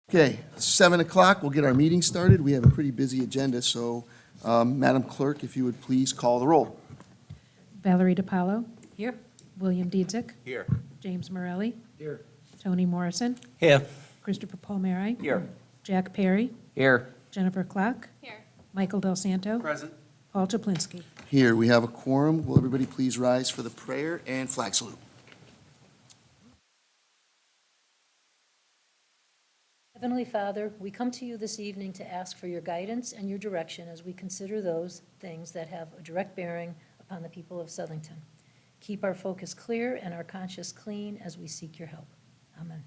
Okay, 7 o'clock, we'll get our meeting started. We have a pretty busy agenda, so Madam Clerk, if you would please call the roll. Valerie DiPaolo. Here. William Dietzick. Here. James Morelli. Here. Tony Morrison. Here. Christopher Palmieri. Here. Jack Perry. Here. Jennifer Klock. Here. Michael Del Santo. Present. Paul Chaplinsky. Here, we have a quorum. Will everybody please rise for the prayer and flag salute? Heavenly Father, we come to you this evening to ask for your guidance and your direction as we consider those things that have a direct bearing upon the people of Southington. Keep our focus clear and our conscience clean as we seek your help. Amen.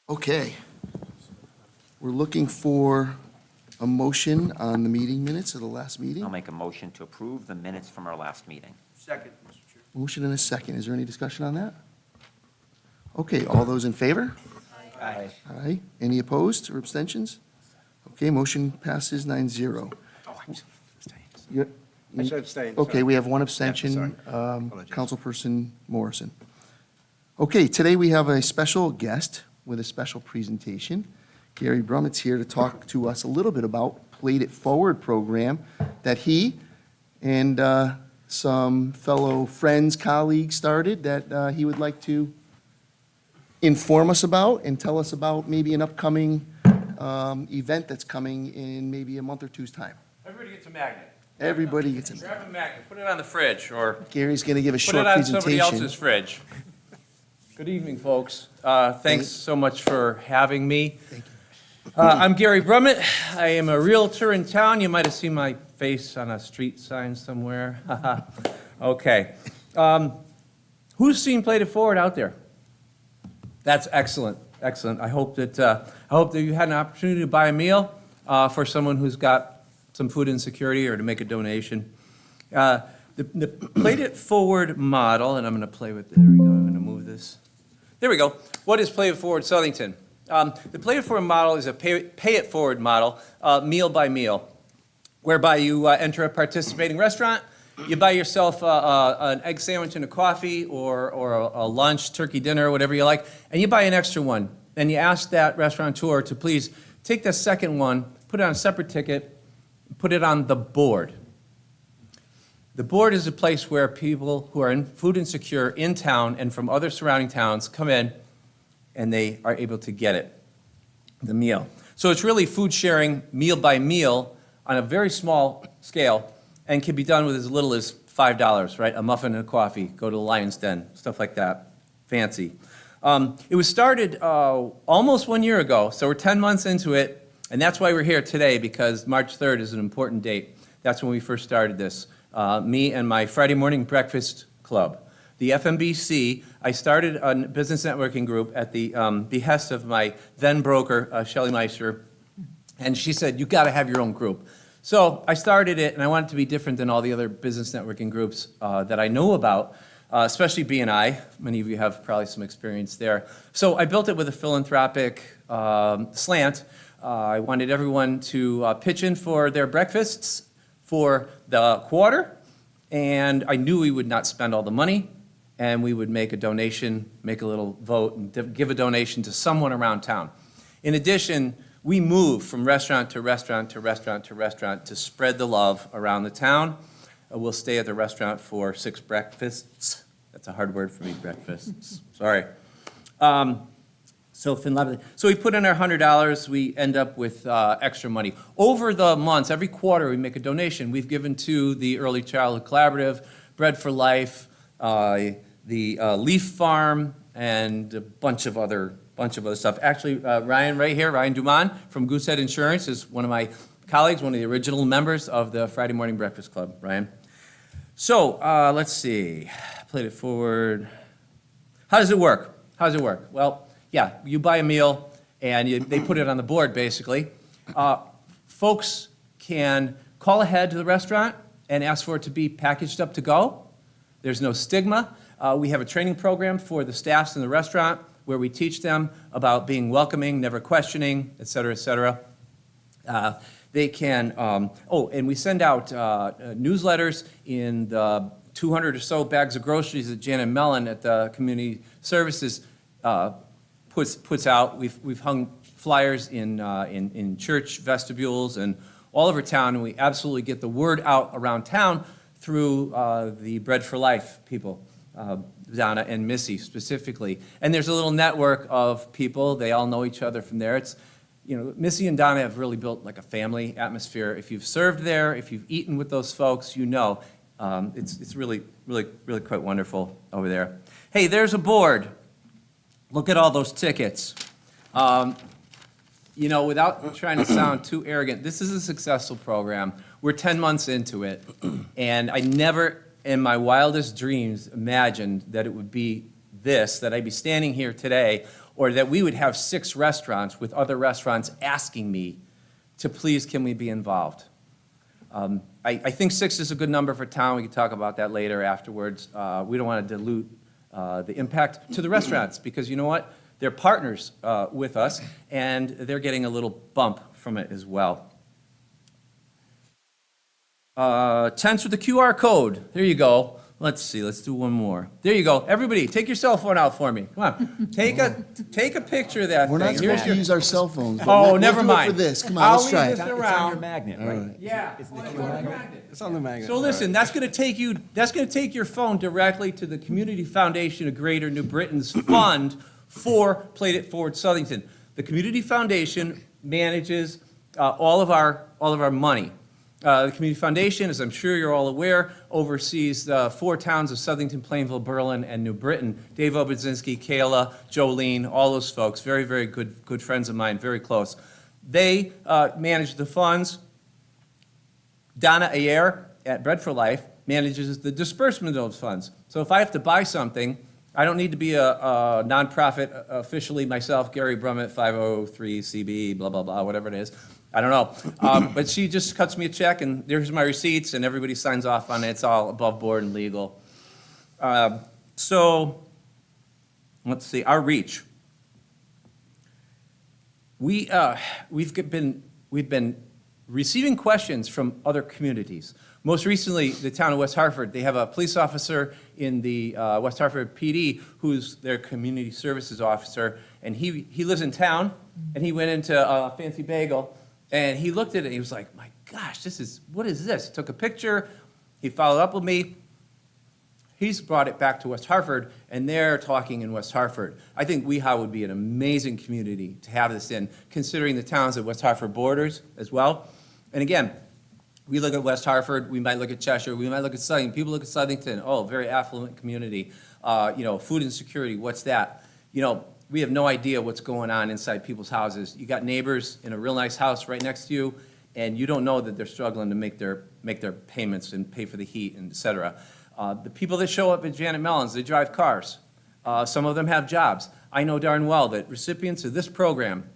Okay. We're looking for a motion on the meeting minutes of the last meeting. I'll make a motion to approve the minutes from our last meeting. Second, Mr. Chair. Motion and a second. Is there any discussion on that? Okay, all those in favor? Aye. Aye. Any opposed or abstentions? Okay, motion passes 9-0. Oh, I'm abstaining. You- I should abstain. Okay, sorry. we have one abstention, sorry. Apologize. Councilperson Morrison. Okay, today we have a special guest with a special presentation. Gary Brummett's here to talk to us a little bit about Played It Forward program that he and some fellow friends, colleagues started that he would like to inform us about and tell us about maybe an upcoming event that's coming in maybe a month or two's time. Everybody gets a magnet. Everybody gets a, Grab a magnet, put it on the fridge, or Gary's going to give a put short it on presentation. somebody else's fridge. Good evening, folks. Thanks so much for having me. Thank you. I'm Gary Brummett. I am a realtor in town. You might have seen my face on a street sign somewhere. Okay. Who's seen Played It Forward out there? That's excellent, excellent. I hope that you had an opportunity to buy a meal for someone who's got some food insecurity or to make a donation. The Played It Forward model, and I'm going to play with, there we go, I'm going to move this. There we go. What is Play It Forward Southington? The Play It Forward model is a pay it forward model, meal by meal, whereby you enter a participating restaurant, you buy yourself an egg sandwich and a coffee or a lunch, turkey dinner, whatever you like, and you buy an extra one. And you ask that restaurateur to please take the second one, put it on a separate ticket, put it on the board. The board is a place where people who are food insecure in town and from other surrounding towns come in and they are able to get it, the meal. So it's really food sharing, meal by meal, on a very small scale, and can be done with as little as $5, right? A muffin and a coffee, go to the Lion's Den, stuff like that, fancy. It was started almost 1 year ago, so we're 10 months into it, and that's why we're here today, because March 3rd is an important date. That's when we first started this, me and my Friday morning breakfast club. The FMBC, I started a business networking group at the behest of my then broker, Shelley Meister, and she said, you gotta have your own group. So I started it, and I wanted it to be different than all the other business networking groups that I know about, especially B&I. Many of you have probably some experience there. So I built it with a philanthropic slant. I wanted everyone to pitch in for their breakfasts for the quarter, and I knew we would not spend all the money, and we would make a donation, make a little vote, and give a donation to someone around town. In addition, we move from restaurant to restaurant to restaurant to restaurant to spread the love around the town. We'll stay at the restaurant for 6 breakfasts. That's a hard word for me, breakfasts. Sorry. So we put in our $100. We end up with extra money. Over the months, every quarter, we make a donation. We've given to the Early Childhood Collaborative, Bread for Life, the Leaf Farm, and a bunch of other stuff. Actually, Ryan right here, Ryan Dumont from Goosehead Insurance is one of my colleagues, one of the original members of the Friday Morning Breakfast Club, Ryan. So let's see, Played It Forward. How does it work? Well, yeah, you buy a meal and they put it on the board basically. Folks can call ahead to the restaurant and ask for it to be packaged up to go. There's no stigma. We have a training program for the staffs in the restaurant where we teach them about being welcoming, never questioning, et cetera, et cetera. They can, and we send out newsletters in the 200 or so bags of groceries that Janet Mellon at the Community Services puts out. We've hung flyers in church vestibules and all over town, and we absolutely get the word out around town through the Bread for Life people, Donna and Missy specifically. And there's a little network of people. They all know each other from there. It's, Missy and Donna have really built like a family atmosphere. If you've served there, if you've eaten with those folks, it's really, really, really quite wonderful over there. Hey, there's a board. Look at all those tickets. Without trying to sound too arrogant, this is a successful program. We're 10 months into it, and I never in my wildest dreams imagined that it would be that I'd be standing here today, or that we would have 6 restaurants with other restaurants asking me to please, can we be involved? I think 6 is a good number for town. We can talk about that later afterwards. We don't want to dilute the impact to the restaurants, because you know what? They're partners with us, and they're getting a little bump from it as well. Tents with the QR code. There you go. Let's see. Let's do one more. There you go. Everybody, take your cell phone out for me. Come on. Take a picture of that We're thing. not supposed Here's to your- use our cell phones. but Oh, we'll never do it mind. for this. Come on, I'll let's try leave it. this It's on your around. magnet, All right? right. Yeah. It's Well, the it's QR on the magnet. magnet. It's on the magnet. So listen, that's going to take your phone directly to the Community Foundation of Greater New Britain's fund for Played It Forward Southington. The Community Foundation manages all of our money. The Community Foundation, as I'm sure you're all aware, oversees the 4 towns of Southington, Plainville, Berlin, and New Britain. Dave Obudzinski, Kayla, Jolene, all those folks, very, very good friends of mine, very close. They manage the funds. Donna Ayer at Bread for Life manages the disbursement of those funds. So if I have to buy something, I don't need to be a nonprofit officially myself, Gary Brummett, 503CB, blah, blah, blah, whatever it is. I don't know. But she just cuts me a check, and there's my receipts, and everybody signs off on it. It's all above board and legal. So let's see, our reach. We've been receiving questions from other communities. Most recently, the town of West Hartford, they have a police officer in the West Hartford PD who's their community services officer, and he lives in town, and he went into Fancy Bagel, and he looked at it, and he was like, my gosh, what is this? He took a picture, he followed up with me. He's brought it back to West Hartford, and they're talking in West Hartford. I think Wehow would be an amazing community to have this in, considering the towns that West Hartford borders as well. And again, we look at West Hartford, we might look at Cheshire, we might look at Southington. People look at Southington, oh, very affluent community. Food insecurity, what's that? We have no idea what's going on inside people's houses. You got neighbors in a real nice house right next to you, and you don't know that they're struggling to make their payments and pay for the heat and et cetera. The people that show up at Janet Mellon's, they drive cars. Some of them have jobs. I know darn well that recipients of this program,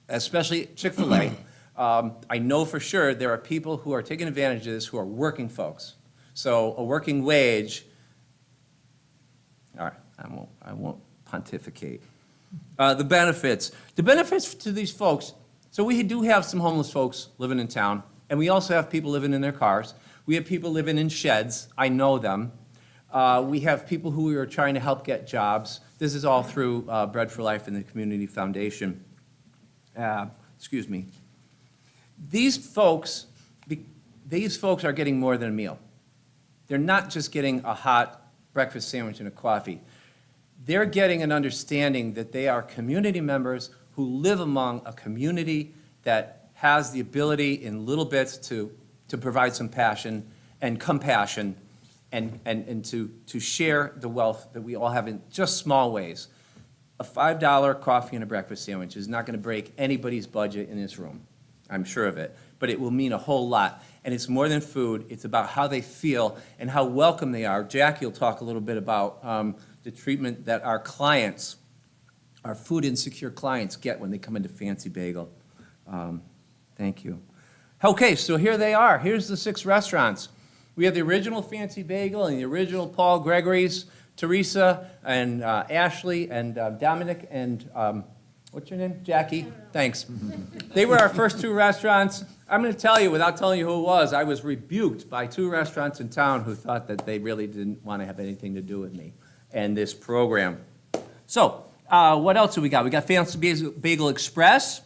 especially Chick-fil-A, I know for sure there are people who are taking advantage of this who are working folks. So a working wage, all right, I won't pontificate. The benefits to these folks, so we do have some homeless folks living in town, and we also have people living in their cars. We have people living in sheds. I know them. We have people who we are trying to help get jobs. This is all through Bread for Life and the Community Foundation. Excuse me. These folks are getting more than a meal. They're not just getting a hot breakfast sandwich and a coffee. They're getting an understanding that they are community members who live among a community that has the ability in little bits to provide some passion and compassion and to share the wealth that we all have in just small ways. A $5 coffee and a breakfast sandwich is not going to break anybody's budget in this room. I'm sure of it, but it will mean a whole lot. And it's more than food, it's about how they feel and how welcome they are. Jackie will talk a little bit about the treatment that our clients, our food insecure clients get when they come into Fancy Bagel. Thank you. Okay, so here they are. Here's the 6 restaurants. We have the original Fancy Bagel and the original Paul Gregory's, Teresa and Ashley and Dominic and, what's your name? Jackie? Thanks. They were our first two restaurants. I'm going to tell you, without telling you who it was, I was rebuked by two restaurants in town who thought that they really didn't want to have anything to do with me and this program. So, what else do we got? We got Fancy Bagel Express.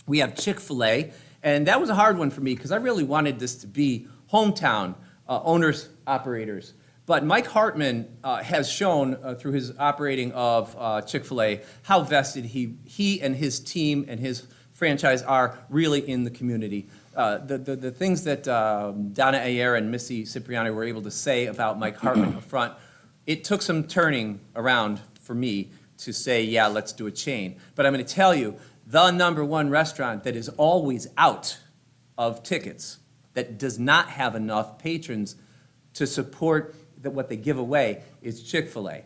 We have Chick-fil-A. And that was a hard one for me because I really wanted this to be hometown owners, operators. But Mike Hartman has shown through his operating of Chick-fil-A how vested he and his team and his franchise are really in the community. The things that Donna Ayer and Missy Cipriani were able to say about Mike Hartman up front, it took some turning around for me to say, yeah, let's do a chain. But I'm going to tell you, the number one restaurant that is always out of tickets, that does not have enough patrons to support what they give away, is Chick-fil-A.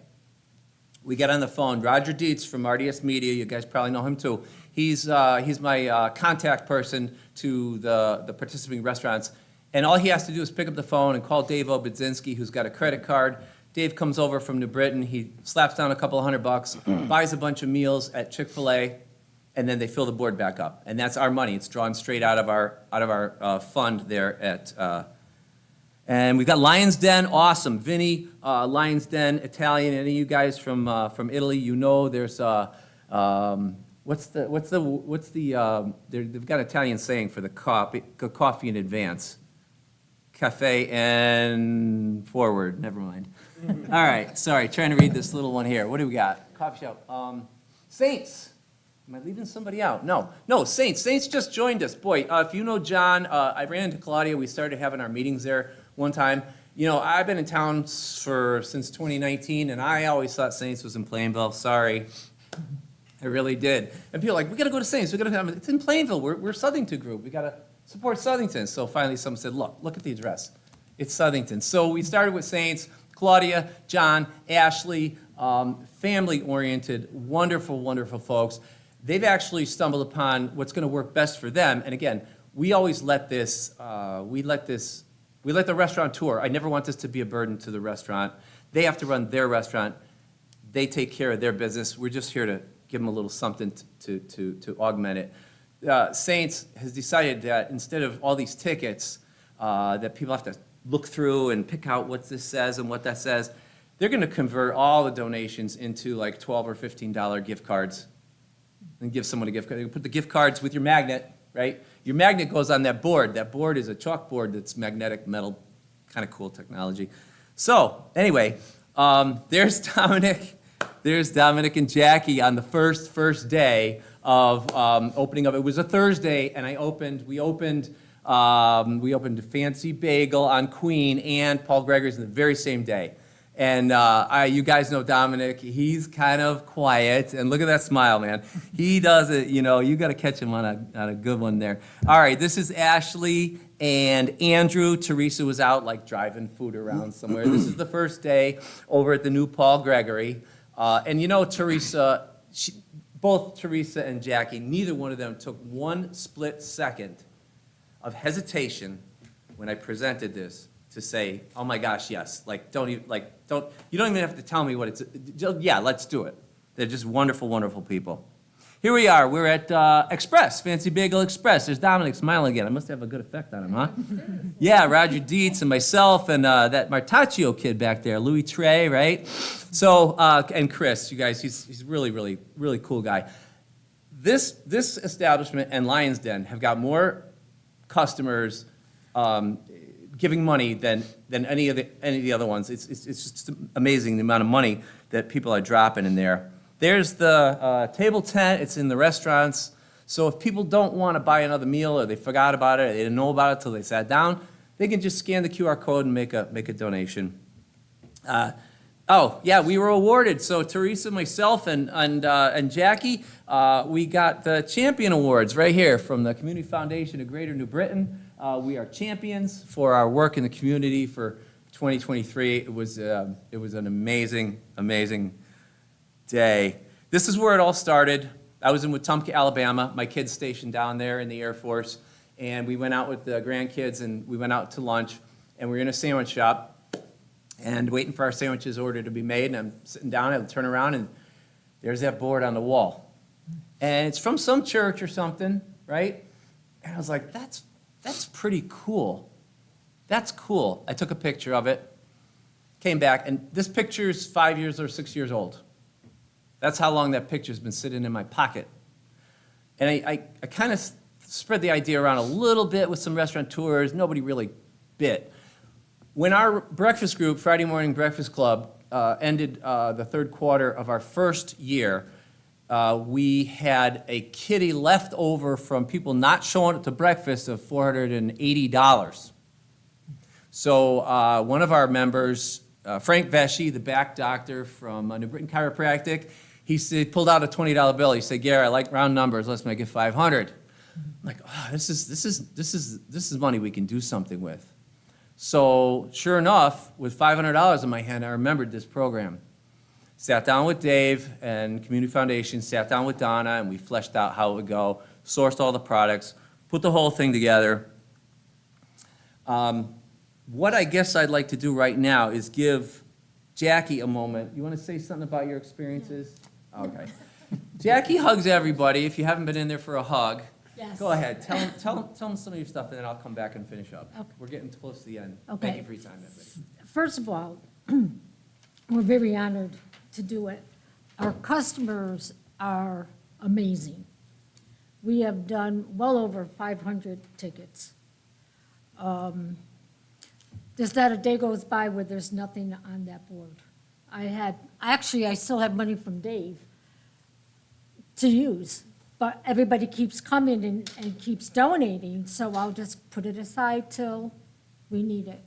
We get on the phone, Roger Dietz from RDS Media, you guys probably know him too. He's my contact person to the participating restaurants, and all he has to do is pick up the phone and call Dave Obudzinski, who's got a credit card. Dave comes over from New Britain, he slaps down a couple of $100, buys a bunch of meals at Chick-fil-A, and then they fill the board back up. And that's our money. It's drawn straight out of our fund there at, and we've got Lion's Den, awesome. Vinny, Lion's Den, Italian. Any of you guys from Italy, you know there's, they've got an Italian saying for the coffee in advance. Cafe and forward, never mind. All right, sorry, trying to read this little one here. What do we got? Coffee shop. Saints. Am I leaving somebody out? No, Saints. Saints just joined us. Boy, if you know John, I ran into Claudia. We started having our meetings there one time. You know, I've been in town since 2019, and I always thought Saints was in Plainville. Sorry. I really did. And people are like, we got to go to Saints. It's in Plainville. We're Southington Group. We got to support Southington. So finally someone said, look at the address. It's Southington. So we started with Saints. Claudia, John, Ashley, family-oriented, wonderful, wonderful folks. They've actually stumbled upon what's going to work best for them. And again, we always let the restaurateur, I never want this to be a burden to the restaurant. They have to run their restaurant. They take care of their business. We're just here to give them a little something to augment it. Saints has decided that instead of all these tickets that people have to look through and pick out what this says and what that says, they're going to convert all the donations into like $12 or $15 gift cards and give someone a gift card. You put the gift cards with your magnet, right? Your magnet goes on that board. That board is a chalkboard that's magnetic metal, kind of cool technology. So anyway, there's Dominic and Jackie on the first day of opening up. It was a Thursday, and we opened Fancy Bagel on Queen and Paul Gregory's the very same day. And you guys know Dominic. He's kind of quiet, and look at that smile, man. He does it, you got to catch him on a good one there. All right, this is Ashley and Andrew. Teresa was out, like, driving food around somewhere. This is the first day over at the new Paul Gregory. And Teresa, both Teresa and Jackie, neither one of them took one split second of hesitation when I presented this to say, oh my gosh, yes, you don't even have to tell me what it's, yeah, let's do it. They're just wonderful, wonderful people. Here we are, we're at Express, Fancy Bagel Express. There's Dominic smiling again. I must have a good effect on him, huh? Yeah, Roger Dietz and myself and that Martaccio kid back there, Louis Trey, right? So, and Chris, you guys, he's really, really, really cool guy. This establishment and Lion's Den have got more customers giving money than any of the other ones. It's just amazing the amount of money that people are dropping in there. There's the table tent. It's in the restaurants. So if people don't want to buy another meal or they forgot about it, or they didn't know about it until they sat down, they can just scan the QR code and make a donation. Oh yeah, we were awarded. So Teresa, myself, and Jackie, we got the champion awards right here from the Community Foundation of Greater New Britain. We are champions for our work in the community for 2023. It was an amazing, amazing day. This is where it all started. I was in Wetumpka, Alabama. My kids stationed down there in the Air Force, and we went out with the grandkids and we went out to lunch. and we're in a sandwich shop, and waiting for our sandwiches order to be made, and I'm sitting down, and I turn around, and there's that board on the wall. And it's from some church or something, right? And I was like, that's pretty cool. That's cool. I took a picture of it, came back, and this picture's 5 years or 6 years old. That's how long that picture's been sitting in my pocket. And I kind of spread the idea around a little bit with some restaurateurs. Nobody really bit. When our breakfast group, Friday Morning Breakfast Club, ended the third quarter of our first year, we had a kitty left over from people not showing up to breakfast of $480. So one of our members, Frank Vesey, the back doctor from New Britain Chiropractic, he pulled out a $20 bill. He said, "Gary, I like round numbers. Let's make it 500." I'm like, "Oh, this is money we can do something with." So sure enough, with $500 in my hand, I remembered this program. Sat down with Dave and Community Foundation, sat down with Donna, and we fleshed out how it would go, sourced all the products, put the whole thing together. What I guess I'd like to do right now is give Jackie a moment. You want to say something about your experiences? Okay. Jackie hugs everybody. If you haven't been in there for a hug, Yes. go ahead. Tell them some of your stuff, and then I'll come back and finish up. Okay. We're getting close to the end. Okay. Thank you for your time, everybody. First of all, we're very honored to do it. Our customers are amazing. We have done well over 500 tickets. There's not a day goes by where there's nothing on that board. I still have money from Dave to use, but everybody keeps coming and keeps donating, so I'll just put it aside till we need it.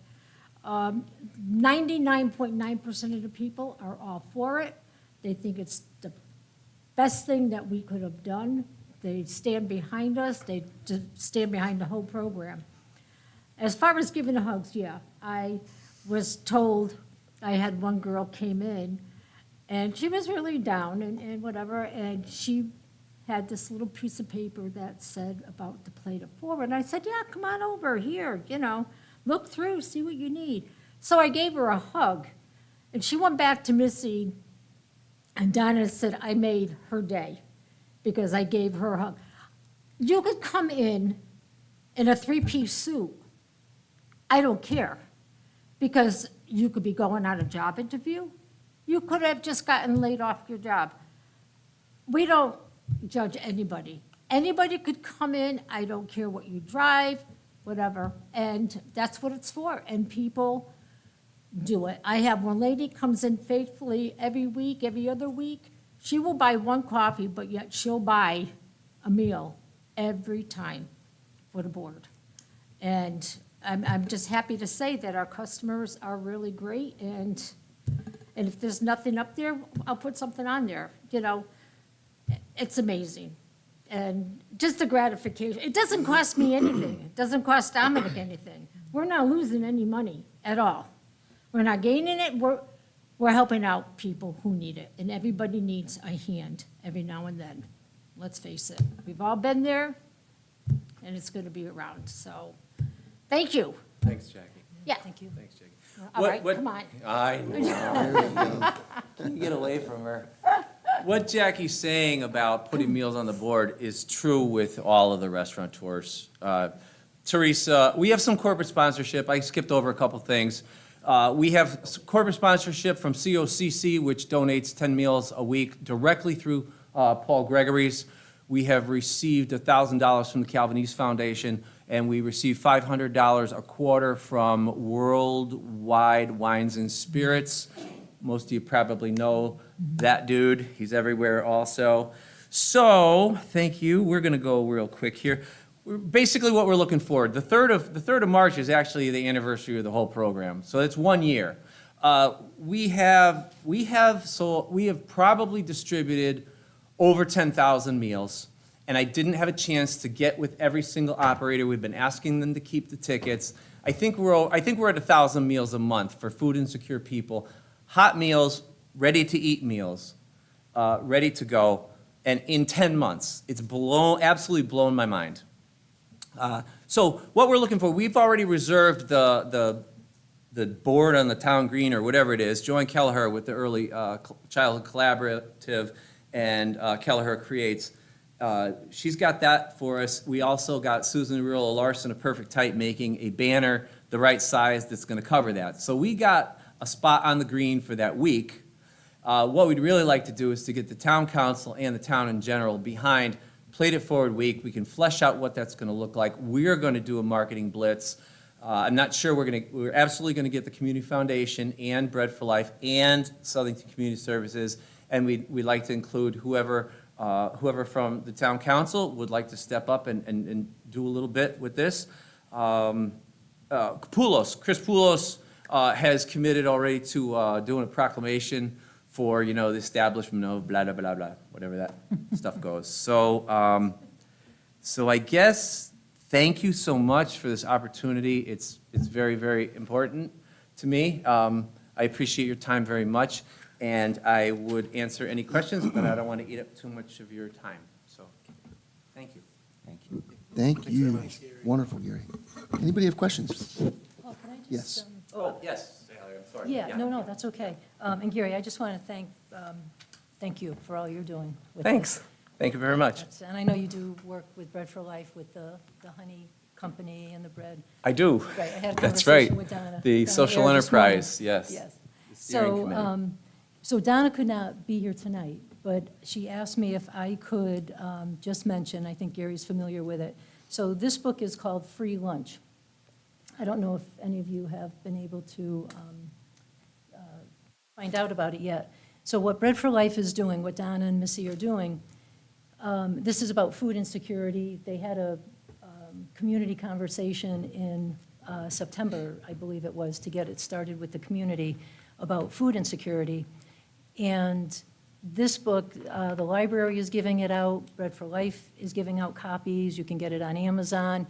99.9% of the people are all for it. They think it's the best thing that we could have done. They stand behind us. They stand behind the whole program. As far as giving the hugs, yeah, I was told, I had one girl came in, and she was really down and whatever, and she had this little piece of paper that said about the Plate It Forward. And I said, yeah, come on over here, look through, see what you need. So I gave her a hug, and she went back to Missy, and Donna said, I made her day because I gave her a hug. You could come in a three-piece suit. I don't care, because you could be going on a job interview. You could have just gotten laid off your job. We don't judge anybody. Anybody could come in, I don't care what you drive, whatever, and that's what it's for, and people do it. I have one lady comes in faithfully every week, every other week. She will buy one coffee, but yet she'll buy a meal every time for the board. And I'm just happy to say that our customers are really great, and if there's nothing up there, I'll put something on there, It's amazing. And just the gratification, it doesn't cost me anything. It doesn't cost Dominic anything. We're not losing any money at all. We're not gaining it, we're helping out people who need it, and everybody needs a hand every now and then. Let's face it, we've all been there, and it's gonna be around, so, thank you. Thanks, Jackie. Yeah, Thank you. Thanks, Jackie. all right, come on. I know. Can you get away from her? What Jackie's saying about putting meals on the board is true with all of the restaurateurs. Teresa, we have some corporate sponsorship. I skipped over a couple things. We have corporate sponsorship from COCC, which donates 10 meals a week directly through Paul Gregory's. We have received $1,000 from the Calvin East Foundation, and we receive $500 a quarter from Worldwide Wines and Spirits. Most of you probably know that dude. He's everywhere also. So, thank you. We're going to go real quick here. Basically, what we're looking for, the 3rd of March is actually the anniversary of the whole program. So it's 1 year. We have probably distributed over 10,000 meals, and I didn't have a chance to get with every single operator. We've been asking them to keep the tickets. I think we're at 1,000 meals a month for food insecure people. Hot meals, ready-to-eat meals, ready to go, and in 10 months. It's absolutely blown my mind. So what we're looking for, we've already reserved the the board on the town green or whatever it is, Joanne Kelleher with the Early Childhood Collaborative and Kelleher Creates, she's got that for us. We also got Susan Rulo Larson of Perfect Type making a banner the right size that's going to cover that. So we got a spot on the green for that week. What we'd really like to do is to get the town council and the town in general behind Plate It Forward Week. We can flesh out what that's going to look like. We're going to do a marketing blitz. I'm not sure we're absolutely going to get the Community Foundation and Bread for Life and Southington Community Services, and we'd like to include whoever from the town council would like to step up and do a little bit with this. Chris Poulos has committed already to doing a proclamation for, the establishment of blah, blah, blah, blah, whatever that stuff goes. So I guess, thank you so much for this opportunity. It's very, very important to me. I appreciate your time very much, and I would answer any questions, but I don't want to eat up too much of your time. So, thank you. Thank you. Thank you. Wonderful, Gary. Anybody have questions? Paul, can I just? Yes. Oh, yes, Sally, I'm sorry. Yeah, no, that's okay. And Gary, I just want to thank you for all you're doing with this. Thanks. Thank you very much. And I know you do work with Bread for Life with the honey company and the bread. I do. Right, I had a That's right. conversation with Donna. The Donna social Ayer this enterprise, morning. yes. Yes. The steering So, committee. so Donna could not be here tonight, but she asked me if I could just mention, I think Gary's familiar with it. So this book is called Free Lunch. I don't know if any of you have been able to find out about it yet. So what Bread for Life is doing, what Donna and Missy are doing, this is about food insecurity. They had a community conversation in September, I believe it was, to get it started with the community about food insecurity. And this book, the library is giving it out, Bread for Life is giving out copies, you can get it on Amazon.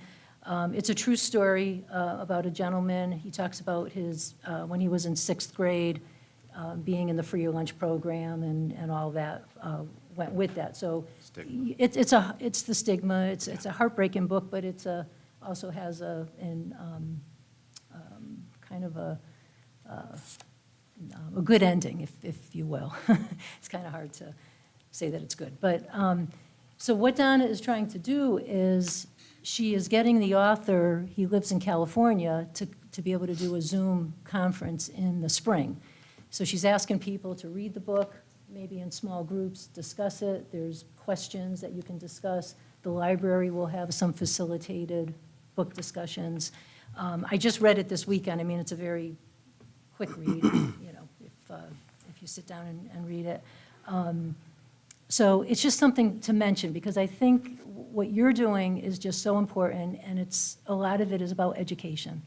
It's a true story about a gentleman. He talks about his, when he was in 6th grade, being in the free lunch program and all that went with that. So it's the stigma. It's a heartbreaking book, but also has kind of a good ending, if you will. It's kind of hard to say that it's good. But so what Donna is trying to do is she is getting the author, he lives in California, to be able to do a Zoom conference in the spring. So she's asking people to read the book, maybe in small groups, discuss it. There's questions that you can discuss. The library will have some facilitated book discussions. I just read it this weekend. I mean, it's a very quick read, if you sit down and read it. So it's just something to mention, because I think what you're doing is just so important, and a lot of it is about education,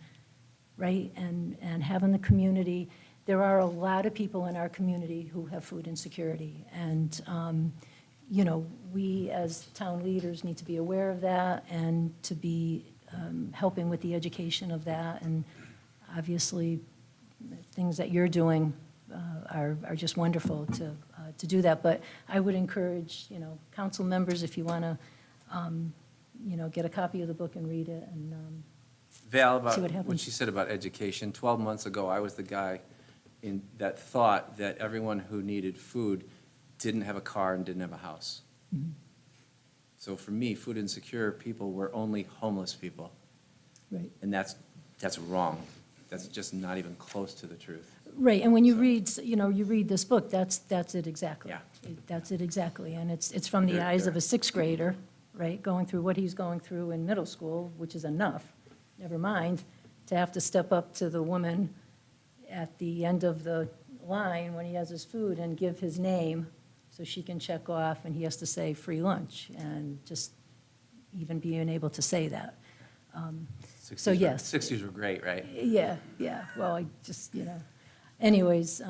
right? And having the community. There are a lot of people in our community who have food insecurity, and, we as town leaders need to be aware of that and to be helping with the education of that, and obviously, things that you're doing are just wonderful to do that. But I would encourage, council members, if you want to, get a copy of the book and read it, and Val, see about what happens. what she said about education, 12 months ago, I was the guy that thought that everyone who needed food didn't have a car and didn't have a house. Mm-hmm. So for me, food insecure people were only homeless people, right. and that's wrong. That's just not even close to the truth. Right, and when you read, you read this book, that's it exactly. Yeah. That's it exactly, and it's from the eyes of a 6th grader, right, going through what he's going through in middle school, which is enough, never mind, to have to step up to the woman at the end of the line when he has his food and give his name so she can check off, and he has to say free lunch, and just even being able to say that. So, yes. 60s were great, right? Yeah, well, I just, anyways,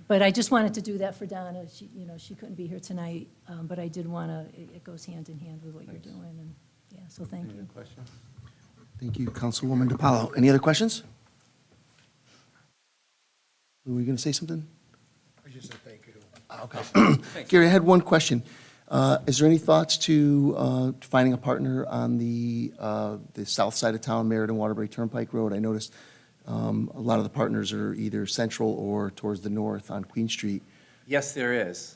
but I just wanted to do that for Donna. She couldn't be here tonight, but I did want to, it goes hand in hand with what you're doing, and, so thank Any you. other questions? Thank you, Councilwoman DiPaolo. Any other questions? Were we going to say something? I just said thank you. Okay. Gary, I had one question. Is there any thoughts to finding a partner on the south side of town, Meriden Waterbury Turnpike Road? I noticed A lot of the partners are either central or towards the north on Queen Street. Yes, there is,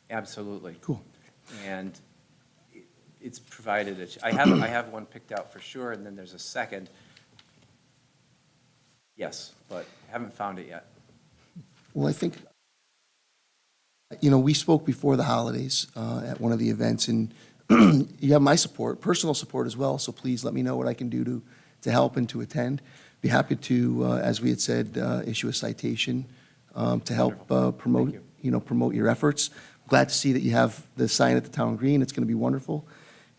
absolutely. Cool. And it's provided, I have one picked out for sure, and then there's a second. Yes, but haven't found it yet. Well, I think, we spoke before the holidays at one of the events, and you have my support, personal support as well, so please let me know what I can do to help and to attend. Be happy to, as we had said, issue a citation to help promote, Thank promote your efforts. Glad to see that you have the sign at the town green. It's going to be wonderful.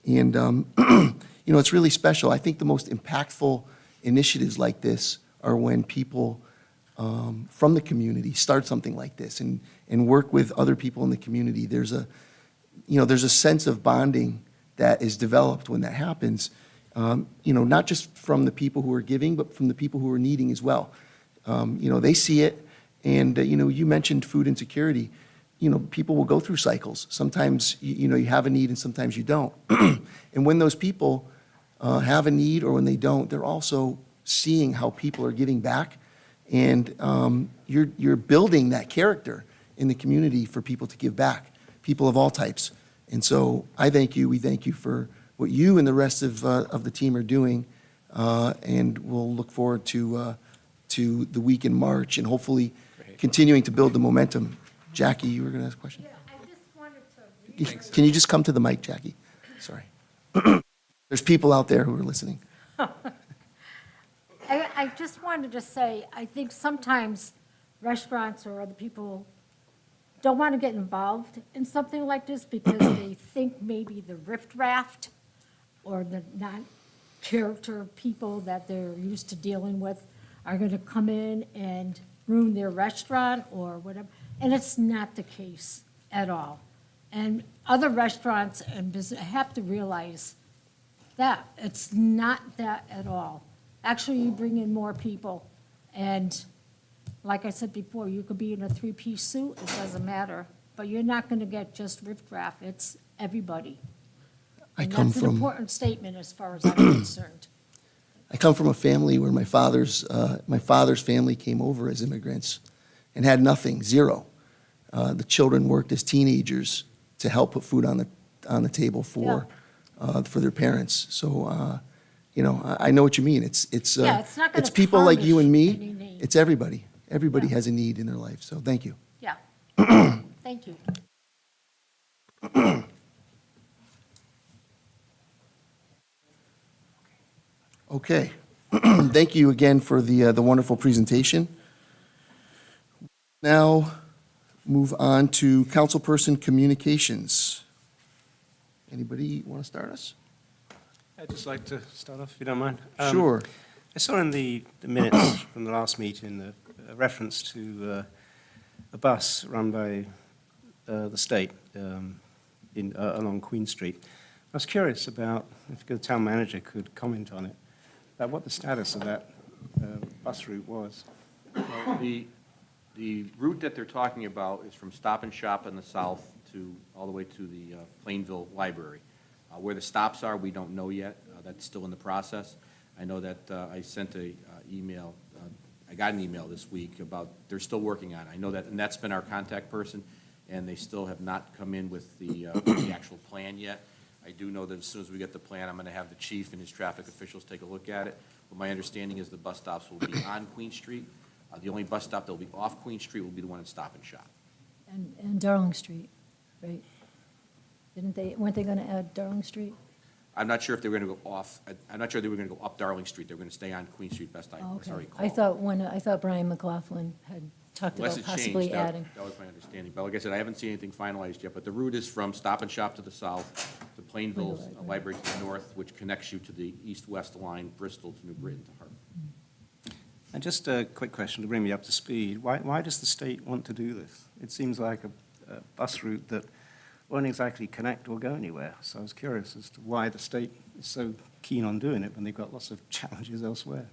And, it's really special. I think the most impactful initiatives like this are when people from the community start something like this and work with other people in the community. There's a sense of bonding that is developed when that happens, not just from the people who are giving, but from the people who are needing as well. They see it, and, you mentioned food insecurity. People will go through cycles. Sometimes, you have a need and sometimes you don't. And when those people have a need or when they don't, they're also seeing how people are giving back. And you're building that character in the community for people to give back, people of all types. And so I thank you, we thank you for what you and the rest of the team are doing. And we'll look forward to the week in March and hopefully continuing to build the momentum. Jackie, you were going to ask a question? Yeah, I just wanted to Can you just come to the mic, Jackie? Sorry. There's people out there who are listening. I just wanted to say, I think sometimes restaurants or other people don't want to get involved in something like this because they think maybe the riffraff or the non-character people that they're used to dealing with are going to come in and ruin their restaurant or whatever. And it's not the case at all. And other restaurants and business have to realize that. It's not that at all. Actually, you bring in more people, and like I said before, you could be in a three-piece suit, it doesn't matter, but you're not going to get just riffraff, it's everybody. And that's an important statement as far as I'm concerned. I come from a family where my father's family came over as immigrants and had nothing, zero. The children worked as teenagers to help put food on the table for their parents. So, I know what you mean. It's Yeah, it's not gonna it's people like you and tarnish me. any name. It's everybody. Everybody Yeah. has a need in their life. So thank you. Yeah. Thank you. Okay. Thank you again for the wonderful presentation. Now, move on to councilperson communications. Anybody want to start us? I'd just like to start off, if you don't mind. Sure. I saw in the minutes from the last meeting a reference to a bus run by the state along Queen Street. I was curious about if the town manager could comment on it, about what the status of that bus route was. Well, the route that they're talking about is from Stop and Shop in the south to, all the way to the Plainville Library. Where the stops are, we don't know yet. That's still in the process. I know that I sent a email, I got an email this week about, they're still working on it. I know that, and that's been our contact person, and they still have not come in with the actual plan yet. I do know that as soon as we get the plan, I'm going to have the chief and his traffic officials take a look at it. But my understanding is the bus stops will be on Queen Street. The only bus stop that will be off Queen Street will be the one at Stop and Shop. And Darling Street, right? Weren't they going to add Darling Street? I'm not sure if they were going to go off, I'm not sure they were going to go up Darling Street. They were going to stay on Queen Street, best I Oh, okay. recall. I thought Brian McLaughlin had talked Unless about it changed, possibly adding. that was my understanding. But like I said, I haven't seen anything finalized yet, but the route is from Stop and Shop to the south, to Plainville Plainville Library to the north, which connects you to the east-west line, Bristol to New Britain to Hartford. And just a quick question to bring me up to speed. Why does the state want to do this? It seems like a bus route that won't exactly connect or go anywhere. So I was curious as to why the state is so keen on doing it when they've got lots of challenges elsewhere.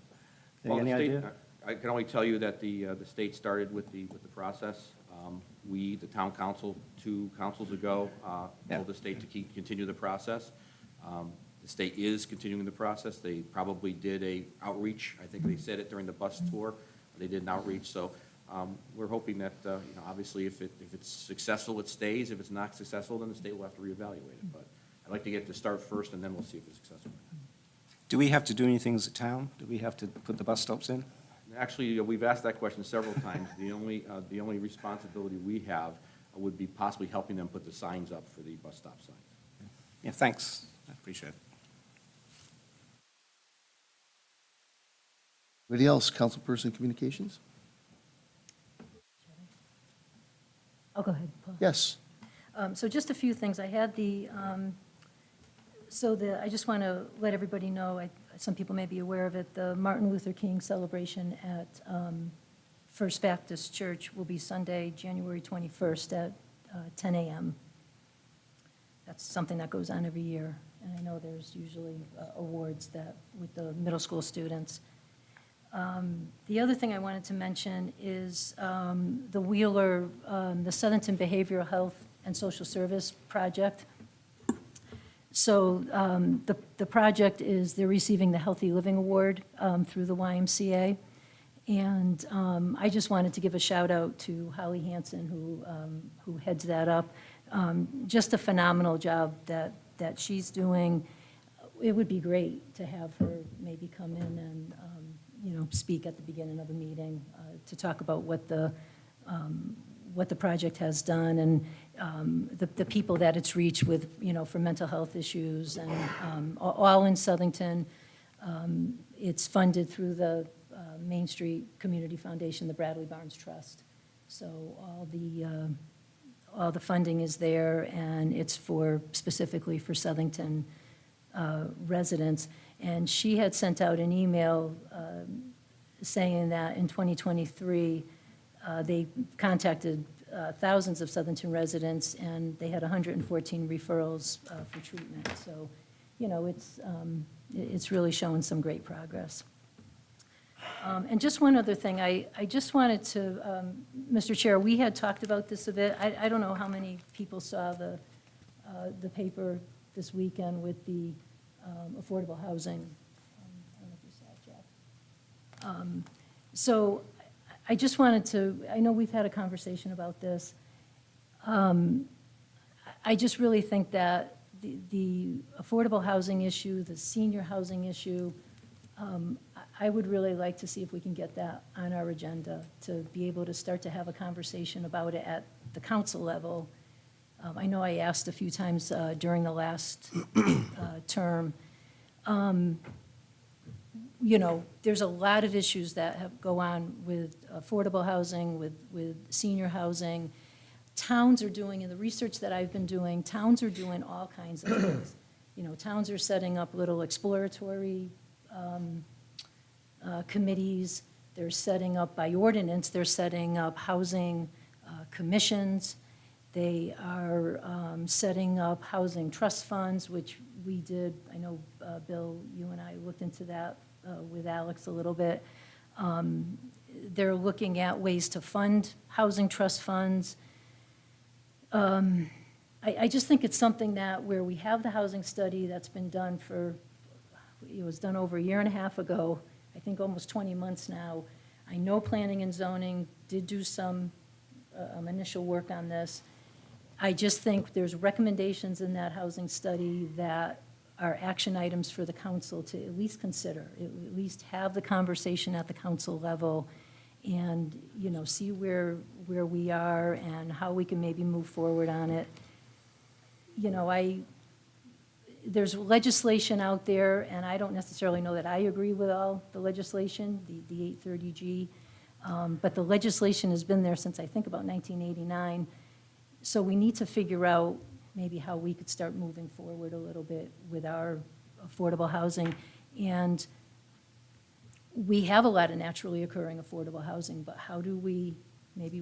Well, Any the state- idea? I can only tell you that the state started with the process. We, the town council, 2 councils ago, Yeah. told the state to continue the process. The The state is continuing the process. They probably did a outreach. I think they said it during the bus tour. They did an outreach, so we're hoping that, obviously, if it's successful, it stays. If it's not successful, then the state will have to reevaluate it. But I'd like to get to start first, and then we'll see if it's successful. Do we have to do anything as a town? Do we have to put the bus stops in? Actually, we've asked that question several times. The only responsibility we have would be possibly helping them put the signs up for the bus stop signs. Yeah, thanks. I appreciate it. Anybody else? Councilperson Communications? Oh, go ahead, Paul. Yes. So just a few things. I had I just want to let everybody know, some people may be aware of it, the Martin Luther King celebration at First Baptist Church will be Sunday, January 21st at 10 a.m. That's something that goes on every year, and I know there's usually awards with the middle school students. The other thing I wanted to mention is the Wheeler, the Southington Behavioral Health and Social Service Project. So the project is, they're receiving the Healthy Living Award through the YMCA. And I just wanted to give a shout out to Holly Hansen, who heads that up. Just a phenomenal job that she's doing. It would be great to have her maybe come in and speak at the beginning of a meeting to talk about what the project has done and the people that it's reached with, for mental health issues and all in Southington. It's funded through the Main Street Community Foundation, the Bradley Barnes Trust. So all the funding is there, and it's specifically for Southington residents. And she had sent out an email saying that in 2023, they contacted thousands of Southington residents, and they had 114 referrals for treatment. So, it's really showing some great progress. And just one other thing, I just wanted to, Mr. Chair, we had talked about this a bit. I don't know how many people saw the paper this weekend with the affordable housing. I don't know if you saw it, Jack. So I just wanted to, I know we've had a conversation about this. I just really think that the affordable housing issue, the senior housing issue, I would really like to see if we can get that on our agenda to be able to start to have a conversation about it at the council level. I know I asked a few times during the last term. There's a lot of issues that go on with affordable housing, with senior housing. Towns are doing, in the research that I've been doing, towns are doing all kinds of things. Towns are setting up little exploratory committees. They're setting up, by ordinance, they're setting up housing commissions. They are setting up housing trust funds, which we did. I know, Bill, you and I looked into that with Alex a little bit. They're looking at ways to fund housing trust funds. I just think it's something that where we have the housing study that's been done it was done over a year and a half ago, I think almost 20 months now. I know planning and zoning did do some initial work on this. I just think there's recommendations in that housing study that are action items for the council to at least consider, at least have the conversation at the council level and, see where we are and how we can maybe move forward on it. There's legislation out there, and I don't necessarily know that I agree with all the legislation, the 830G, but the legislation has been there since I think about 1989. So we need to figure out maybe how we could start moving forward a little bit with our affordable housing. And we have a lot of naturally occurring affordable housing, but how do maybe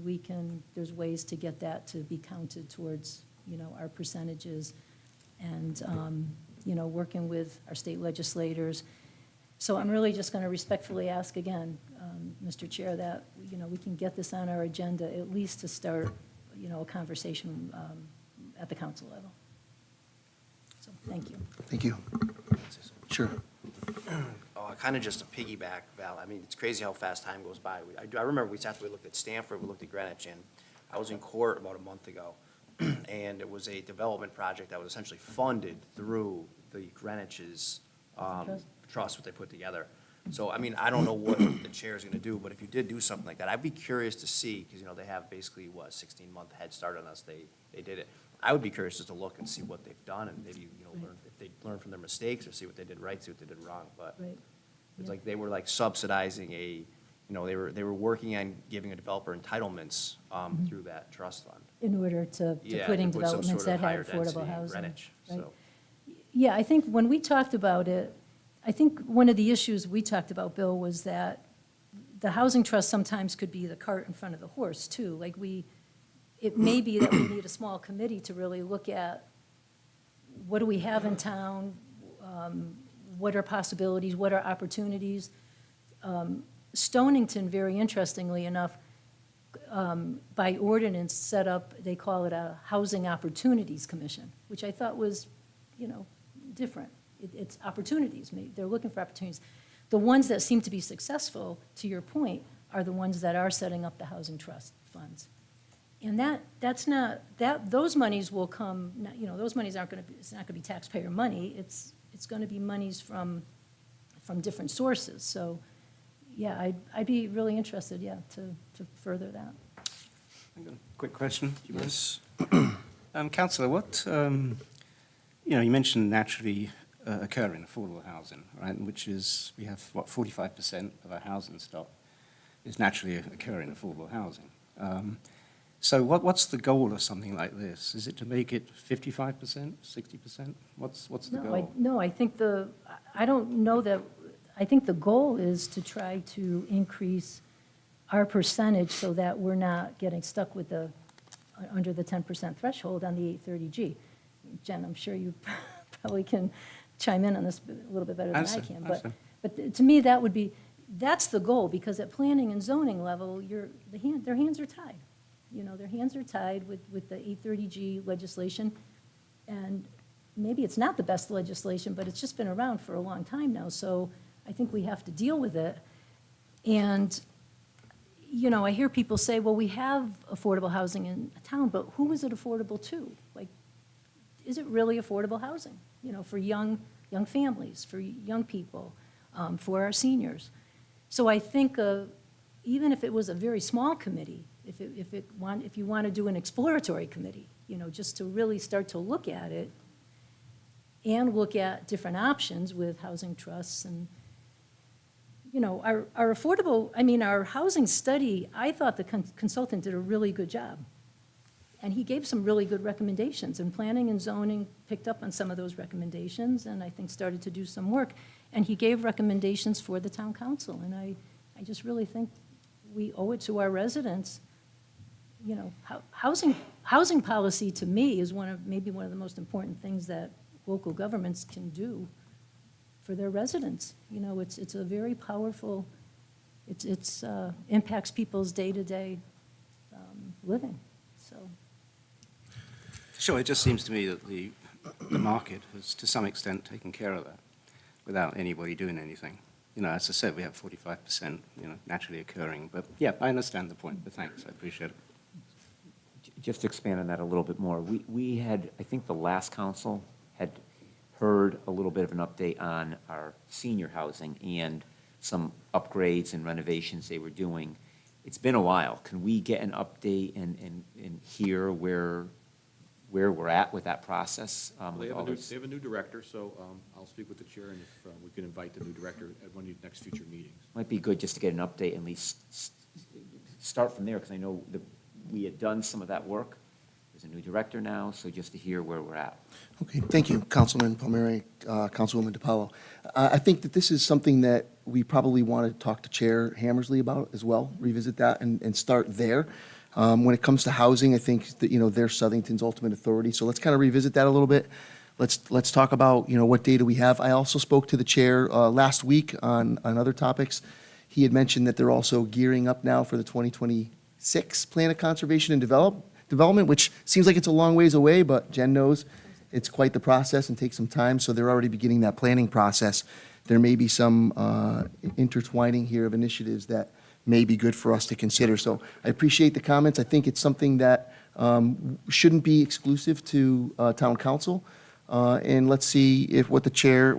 there's ways to get that to be counted towards, our percentages and, working with our state legislators. So I'm really just going to respectfully ask again, Mr. Chair, that, we can get this on our agenda, at least to start, a conversation at the council level. So, thank you. Thank you. Sure. Kind of just a piggyback, Val. I mean, it's crazy how fast time goes by. I remember after we looked at Stanford, we looked at Greenwich, and I was in court about a month ago, and it was a development project that was essentially funded through the Greenwich's trust, what they put together. So, I mean, I don't know what the chair is going to do, but if you did do something like that, I'd be curious to see, because, they have basically, 16-month head start on us. They did it. I would be curious just to look and see what they've done, and maybe, learn if they learn from their mistakes, or see what they did right, see what they did wrong. But Right. it's like they were like subsidizing they were working on giving a developer entitlements through that trust fund. In order to Yeah, put in to put some developments sort of that higher had affordable density in housing. Greenwich, right? so. Yeah, I think when we talked about it, I think one of the issues we talked about, Bill, was that the housing trust sometimes could be the cart in front of the horse, too. Like it may be that we need a small committee to really look at what do we have in town, what are possibilities, what are opportunities. Stonington, very interestingly enough, by ordinance, set up, they call it a Housing Opportunities Commission, which I thought was, different. It's opportunities, they're looking for opportunities. The ones that seem to be successful, to your point, are the ones that are setting up the housing trust funds. And those monies will come, those monies aren't going to be, it's not going to be taxpayer money, it's going to be monies from different sources. So, yeah, I'd be really interested, to further that. I've got a quick question. Do you mind? Yes. Councillor, what, you mentioned naturally occurring affordable housing, right? Which is, we have, 45% of our housing stock is naturally occurring affordable housing. So what's the goal of something like this? Is it to make it 55%, 60%? What's the goal? No, I think I don't know that, I think the goal is to try to increase our percentage so that we're not getting stuck with under the 10% threshold on the 830G. Jen, I'm sure you probably can chime in on this a little bit better than I can. But to me, that's the goal, because at planning and zoning level, their hands are tied. Their hands are tied with the 830G legislation. And maybe it's not the best legislation, but it's just been around for a long time now. So I think we have to deal with it. And, I hear people say, well, we have affordable housing in a town, but who is it affordable to? Like, is it really affordable housing, for young families, for young people, for our seniors? So I think even if it was a very small committee, if you want to do an exploratory committee, just to really start to look at it and look at different options with housing trusts and, our housing study, I thought the consultant did a really good job. And he gave some really good recommendations, and planning and zoning picked up on some of those recommendations and I think started to do some work. And he gave recommendations for the town council, and I just really think we owe it to our residents. Housing policy to me is maybe one of the most important things that local governments can do for their residents. It's a very powerful, it's impacts people's day-to-day living, so. Sure, it just seems to me that the market has, to some extent, taken care of that without anybody doing anything. As I said, we have 45%, naturally occurring. But, yeah, I understand the point, but thanks, I appreciate it. Just to expand on that a little bit more, we had, I think the last council had heard a little bit of an update on our senior housing and some upgrades and renovations they were doing. It's been a while. Can we get an update and hear where we're at with that process? They have a new director, so I'll speak with the chair, and if we can invite the new director at one of the next future meetings. Might be good just to get an update and at least start from there, because I know that we had done some of that work. There's a new director now, so just to hear where we're at. Okay, thank you, Councilman Palmieri, Councilwoman DiPaolo. I think that this is something that we probably want to talk to Chair Hammersley about as well, revisit that and start there. When it comes to housing, I think that, they're Southington's ultimate authority, so let's kind of revisit that a little bit. Let's talk about, what data we have. I also spoke to the chair last week on other topics. He had mentioned that they're also gearing up now for the 2026 Plan of Conservation and Development, which seems like it's a long ways away, but Jen knows It's quite the process and takes some time, so they're already beginning that planning process. There may be some intertwining here of initiatives that may be good for us to consider. So I appreciate the comments. I think it's something that shouldn't be exclusive to town council. And let's see if what Chair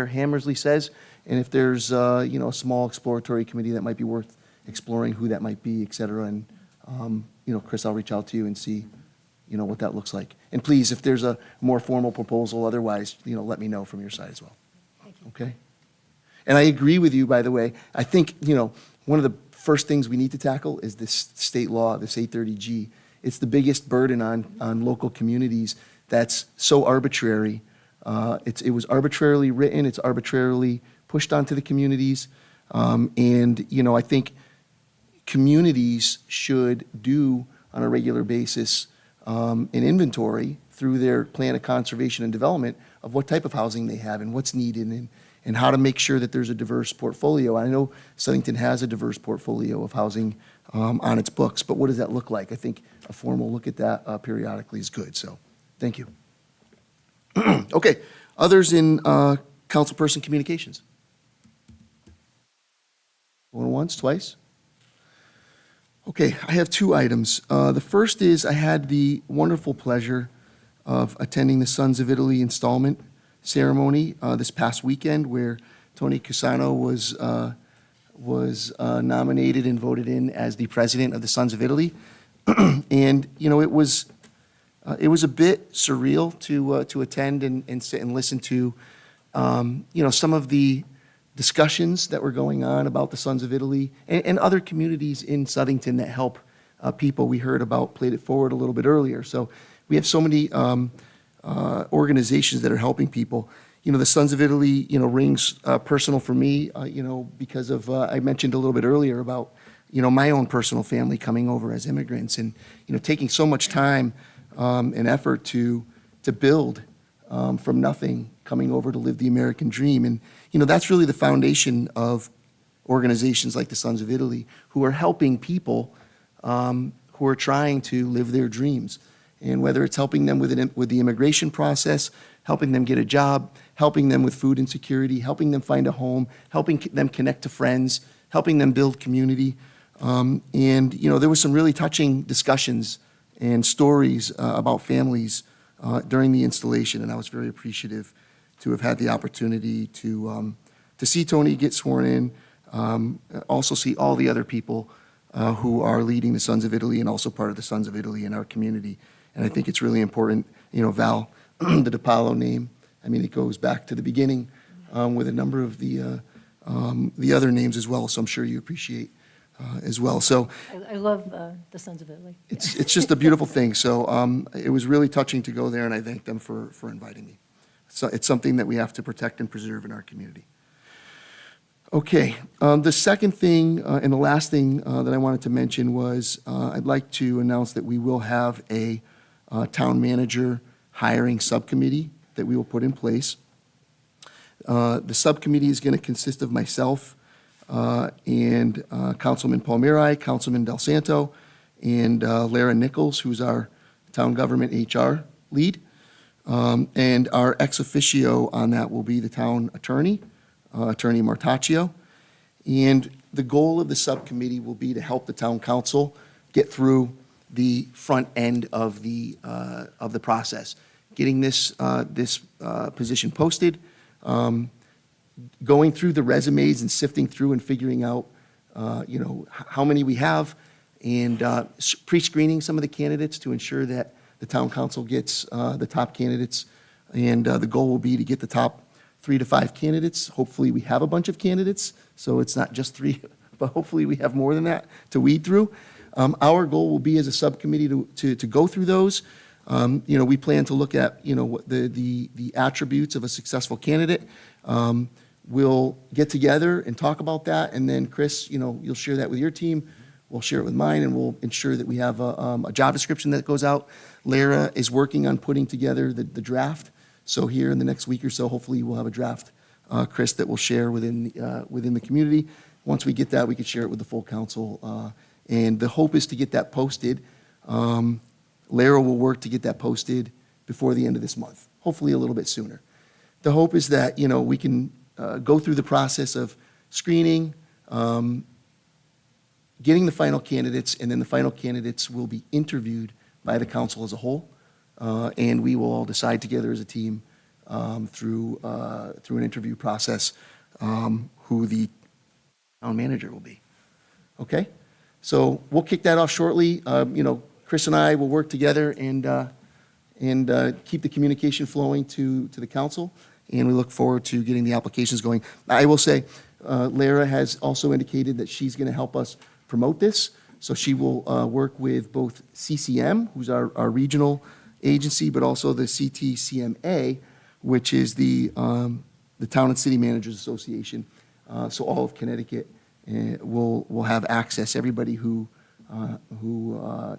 Hammersley says, and if there's, a small exploratory committee that might be worth exploring who that might be, et cetera. And, Chris, I'll reach out to you and see, what that looks like. And please, if there's a more formal proposal, otherwise, let me know from your side as well. Okay? And I agree with you, by the way. I think, one of the first things we need to tackle is this state law, this 830G. It's the biggest burden on local communities that's so arbitrary. It was arbitrarily written, it's arbitrarily pushed onto the communities. And, I think communities should do on a regular basis an inventory through their plan of conservation and development of what type of housing they have and what's needed and how to make sure that there's a diverse portfolio. I know Southington has a diverse portfolio of housing on its books, but what does that look like? I think a formal look at that periodically is good, so thank you. Okay, others in councilperson communications? Going once, twice? Okay, I have two items. The first is I had the wonderful pleasure of attending the Sons of Italy installment ceremony this past weekend, where Tony Cusano was nominated and voted in as the president of the Sons of Italy. And, it was a bit surreal to attend and sit and listen to, some of the discussions that were going on about the Sons of Italy and other communities in Southington that help people. We heard about Played It Forward a little bit earlier. So we have so many organizations that are helping people. The Sons of Italy, rings personal for me, because of, I mentioned a little bit earlier about, my own personal family coming over as immigrants and, taking so much time and effort to build from nothing, coming over to live the American dream. And, that's really the foundation of organizations like the Sons of Italy, who are helping people who are trying to live their dreams. And whether it's helping them with the immigration process, helping them get a job, helping them with food insecurity, helping them find a home, helping them connect to friends, helping them build community. And, there was some really touching discussions and stories about families during the installation, and I was very appreciative to have had the opportunity to see Tony get sworn in, also see all the other people who are leading the Sons of Italy and also part of the Sons of Italy in our community. And I think it's really important, Val, the DiPaolo name, it goes back to the beginning with a number of the other names as well, so I'm sure you appreciate as well. So I love the Sons of Italy. it's just a beautiful thing. So it was really touching to go there, and I thank them for inviting me. So it's something that we have to protect and preserve in our community. Okay, the second thing and the last thing that I wanted to mention was I'd like to announce that we will have a town manager hiring subcommittee that we will put in place. The subcommittee is going to consist of myself and Councilman Palmieri, Councilman Del Santo, and Lara Nichols, who's our town government HR lead. And our ex officio on that will be the town attorney, Attorney Martaccio. And the goal of the subcommittee will be to help the town council get through the front end of the process, getting this position posted, going through the resumes and sifting through and figuring out, how many we have, and pre-screening some of the candidates to ensure that the town council gets the top candidates. And the goal will be to get the top 3 to 5 candidates. Hopefully, we have a bunch of candidates, so it's not just 3, but hopefully we have more than that to weed through. Our goal will be as a subcommittee to go through those. We plan to look at, what the attributes of a successful candidate. We'll get together and talk about that, and then Chris, you'll share that with your team. We'll share it with mine, and we'll ensure that we have a job description that goes out. Lara is working on putting together the draft. So here in the next week or so, hopefully we'll have a draft, Chris, that we'll share within the community. Once we get that, we can share it with the full council. And the hope is to get that posted. Lara will work to get that posted before the end of this month, hopefully a little bit sooner. The hope is that, we can go through the process of screening, getting the final candidates, and then the final candidates will be interviewed by the council as a whole, and we will all decide together as a team through an interview process who the town manager will be. Okay? So we'll kick that off shortly. Chris and I will work together and keep the communication flowing to the council, and we look forward to getting the applications going. I will say, Lara has also indicated that she's going to help us promote this, so she will work with both CCM, who's our regional agency, but also the CTCMA, which is the Town and City Managers Association. So all of Connecticut will have access. Everybody who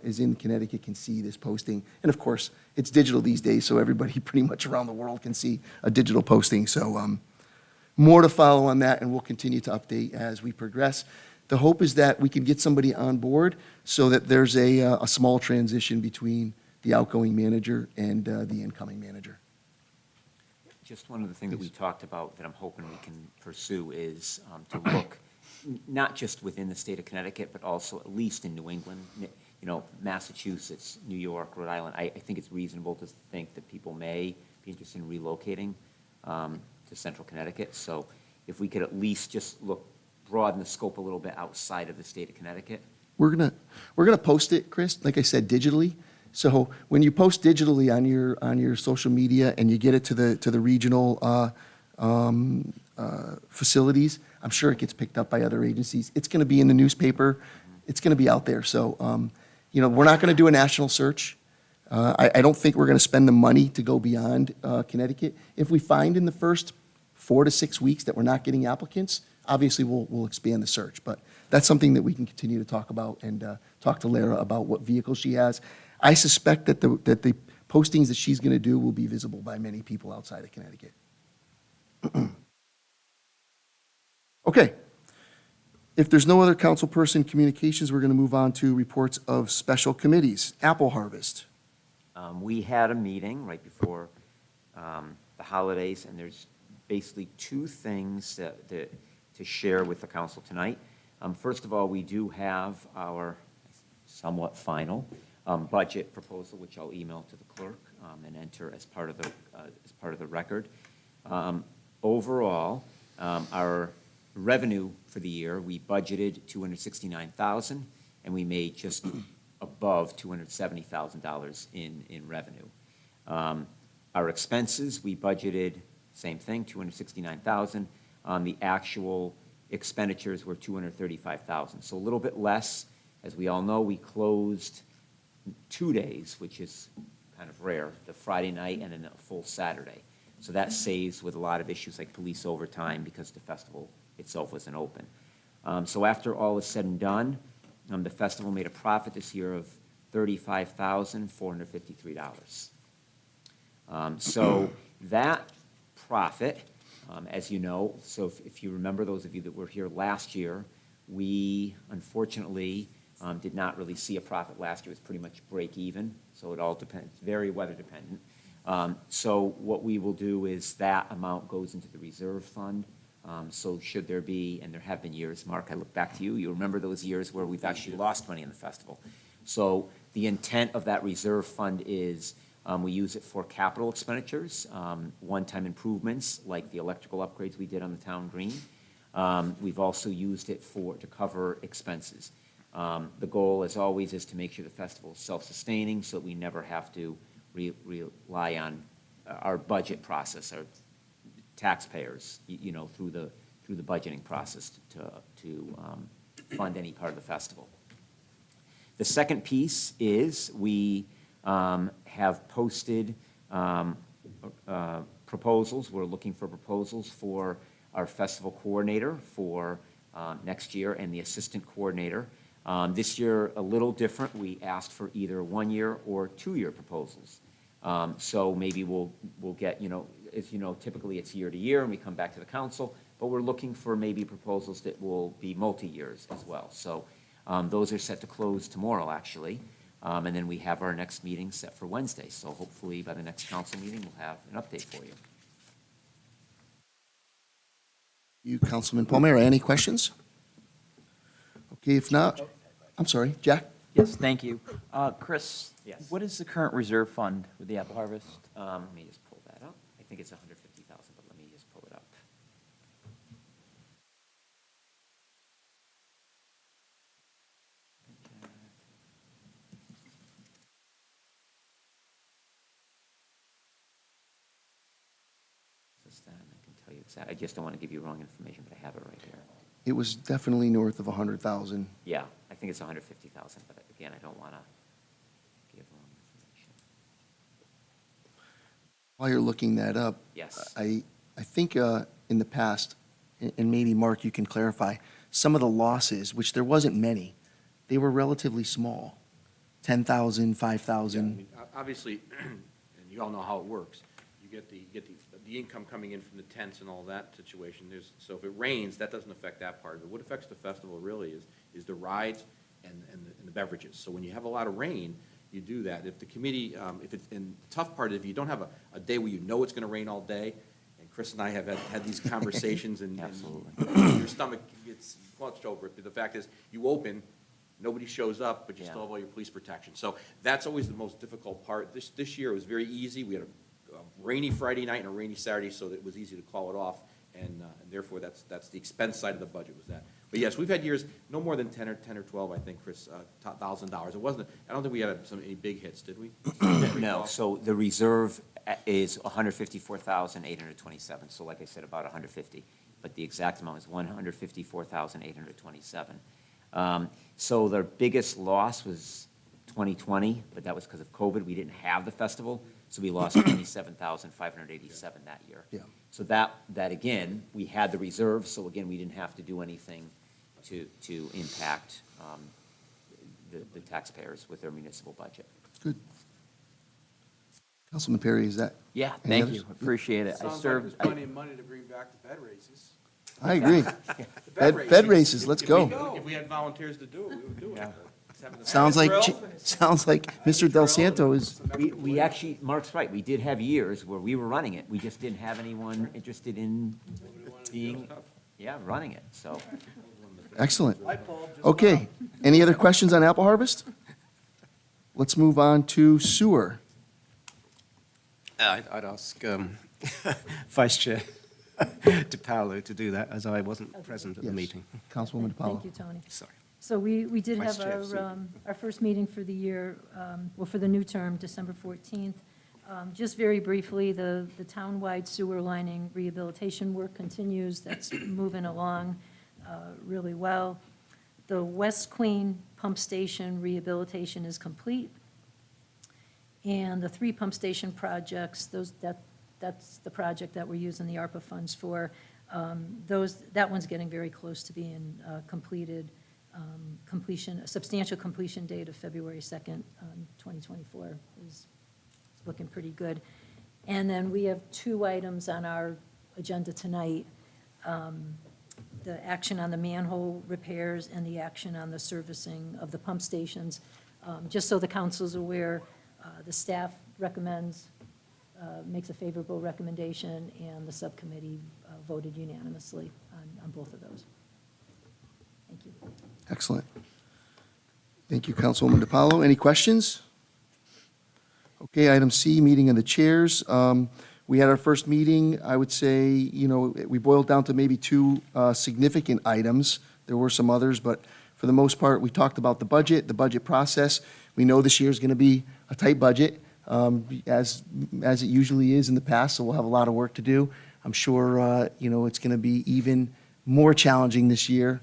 is in Connecticut can see this posting. And of course, it's digital these days, so everybody pretty much around the world can see a digital posting. So more to follow on that, and we'll continue to update as we progress. The hope is that we can get somebody on board so that there's a small transition between the outgoing manager and the incoming manager. Just one other thing that we talked about that I'm hoping we can pursue is to look not just within the state of Connecticut, but also at least in New England, Massachusetts, New York, Rhode Island. I think it's reasonable to think that people may be interested in relocating to central Connecticut. So if we could at least just broaden the scope a little bit outside of the state of Connecticut. We're gonna post it, Chris, like I said, digitally. So when you post digitally on your social media and you get it to the regional facilities, I'm sure it gets picked up by other agencies. It's going to be in the newspaper. It's going to be out there. So we're not going to do a national search. I don't think we're going to spend the money to go beyond Connecticut. If we find in the first 4 to 6 weeks that we're not getting applicants, obviously we'll expand the search. But that's something that we can continue to talk about and talk to Lara about what vehicles she has. I suspect that the postings that she's going to do will be visible by many people outside of Connecticut. Okay. If there's no other councilperson communications, we're going to move on to reports of special committees. Apple Harvest. We had a meeting right before the holidays, and there's basically 2 things to share with the council tonight. First of all, we do have our somewhat final budget proposal, which I'll email to the clerk and enter as part of the record. Overall, our revenue for the year, we budgeted $269,000, and we made just above $270,000 in revenue. Our expenses, we budgeted same thing, $269,000. The actual expenditures were $235,000, so a little bit less. As we all know, we closed 2 days, which is kind of rare, the Friday night and then a full Saturday. So that saves with a lot of issues like police overtime because the festival itself wasn't open. So after all is said and done, the festival made a profit this year of $35,453. So that profit, as you know, so if you remember, those of you that were here last year, we unfortunately did not really see a profit last year. It was pretty much break even, so it all depends, very weather dependent. So what we will do is that amount goes into the reserve fund. So should there be, and there have been years, Mark, I look back to you, you remember those years where we've actually lost money in the festival. So the intent of that reserve fund is we use it for capital expenditures, one-time improvements like the electrical upgrades we did on the town green. We've also used it to cover expenses. The goal, as always, is to make sure the festival is self-sustaining so that we never have to rely on our budget process, our taxpayers, through the budgeting process to fund any part of the festival. The second piece is we have posted proposals. We're looking for proposals for our festival coordinator for next year and the assistant coordinator. This year, a little different. We asked for either 1-year or 2-year proposals. So maybe we'll get, as you know, typically it's year to year and we come back to the council, but we're looking for maybe proposals that will be multi-years as well. So those are set to close tomorrow, actually. And then we have our next meeting set for Wednesday. So hopefully by the next council meeting, we'll have an update for you. You, Councilman Palmera, any questions? Okay, if not, I'm sorry, Jack? Yes, thank you. Chris? Yes. What is the current reserve fund with the Apple Harvest? Let me just pull that up. I think it's 150,000, but let me just pull it up. Just, I can tell you exactly. I just don't want to give you wrong information, but I have it right here. It was definitely north of 100,000. Yeah, I think it's 150,000, but again, I don't want to give wrong information. While you're looking that up. Yes. I think in the past, and maybe Mark, you can clarify, some of the losses, which there wasn't many, they were relatively small, 10,000, Yeah, I 5,000. mean, obviously, and you all know how it works, you get the income coming in from the tents and all that situation. So if it rains, that doesn't affect that part of it. What affects the festival really is the rides and the beverages. So when you have a lot of rain, you do that. If the committee, if it's, and the tough part is if you don't have a day where you know it's gonna rain all day, and Chris and I have had these conversations and your stomach gets clutched over it. But the fact is, you open, nobody shows up, but you still have all your police protection. So that's always the most difficult part. This year it was very easy. We had a rainy Friday night and a rainy Saturday, so it was easy to call it off, and therefore that's the expense side of the budget was that. But yes, we've had years, no more than 10 or 12, I think, Chris, $1,000. It wasn't, I don't think we had any big hits, did we? No, so the reserve is 154,827, so like I said, about 150, but the exact amount is 154,827. So the biggest loss was 2020, but that was because of COVID. We didn't have the festival, so we lost 27,587 that year. Yeah. So that again, we had the reserve, so again, we didn't have to do anything to impact the taxpayers with their municipal budget. Good. Councilman Perry, is that? Yeah, Any thank others? you, appreciate it. I Sounds like served, there's plenty of money to bring back the bed races. I agree. The Bed races, let's If go. we had volunteers to do it, we would do it. Just having the- Sounds like Mr. Del Santo is, We actually, Mark's right, we did have years where we were running it, we just didn't have anyone interested in being, running it, so. excellent. Okay, any other questions on Apple Harvest? Let's move on to sewer. I'd ask Vice Chair DiPaolo to do that, as I wasn't present at the Yes. meeting. Councilwoman DiPaolo. Thank you, Tony. Sorry. So we did Vice have Chair, Susan. our first meeting for the year, for the new term, December 14th. Just very briefly, the townwide sewer lining rehabilitation work continues. That's moving along really well. The West Queen Pump Station rehabilitation is complete. And the 3 pump station projects, that's the project that we're using the ARPA funds for. That one's getting very close to being completed. A substantial completion date of February 2nd, 2024 is looking pretty good. And then we have 2 items on our agenda tonight. The action on the manhole repairs and the action on the servicing of the pump stations. Just so the council's aware, the staff recommends, makes a favorable recommendation, and the subcommittee voted unanimously on both of those. Thank you. Excellent. Thank you, Councilwoman DiPaolo. Any questions? Okay, item C, meeting of the chairs. We had our first meeting, I would say, we boiled down to maybe 2 significant items. There were some others, but for the most part, we talked about the budget process. We know this year is going to be a tight budget, as it usually is in the past, so we'll have a lot of work to do. I'm sure, it's going to be even more challenging this year,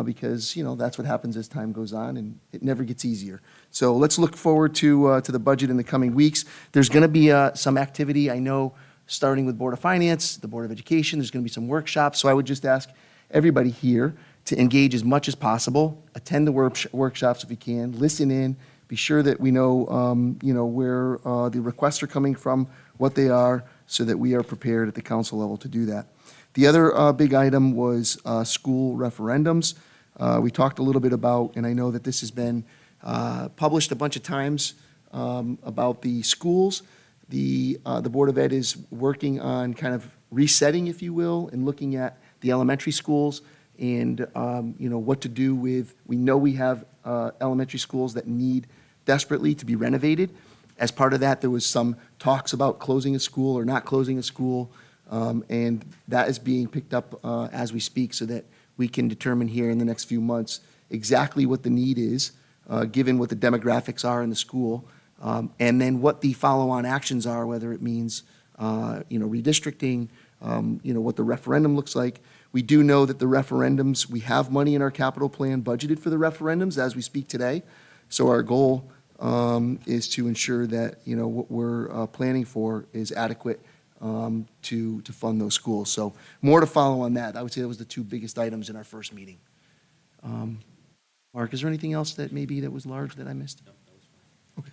because, that's what happens as time goes on, and it never gets easier. So let's look forward to the budget in the coming weeks. There's going to be some activity, I know, starting with Board of Finance, the Board of Education. There's going to be some workshops, so I would just ask everybody here to engage as much as possible, attend the workshops if you can, listen in, be sure that we know, where the requests are coming from, what they are, so that we are prepared at the council level to do that. The other big item was school referendums. We talked a little bit about, and I know that this has been published a bunch of times about the schools. The Board of Ed is working on kind of resetting, if you will, and looking at the elementary schools and, what to do with, we know we have elementary schools that need desperately to be renovated. As part of that, there was some talks about closing a school or not closing a school, and that is being picked up as we speak so that we can determine here in the next few months exactly what the need is, given what the demographics are in the school, and then what the follow-on actions are, whether it means, redistricting, what the referendum looks like. We do know that the referendums, we have money in our capital plan budgeted for the referendums as we speak today. So our goal is to ensure that, what we're planning for is adequate to fund those schools. So more to follow on that. I would say that was the two biggest items in our first meeting. Mark, is there anything else that was large that I missed? No, that was fine. Okay.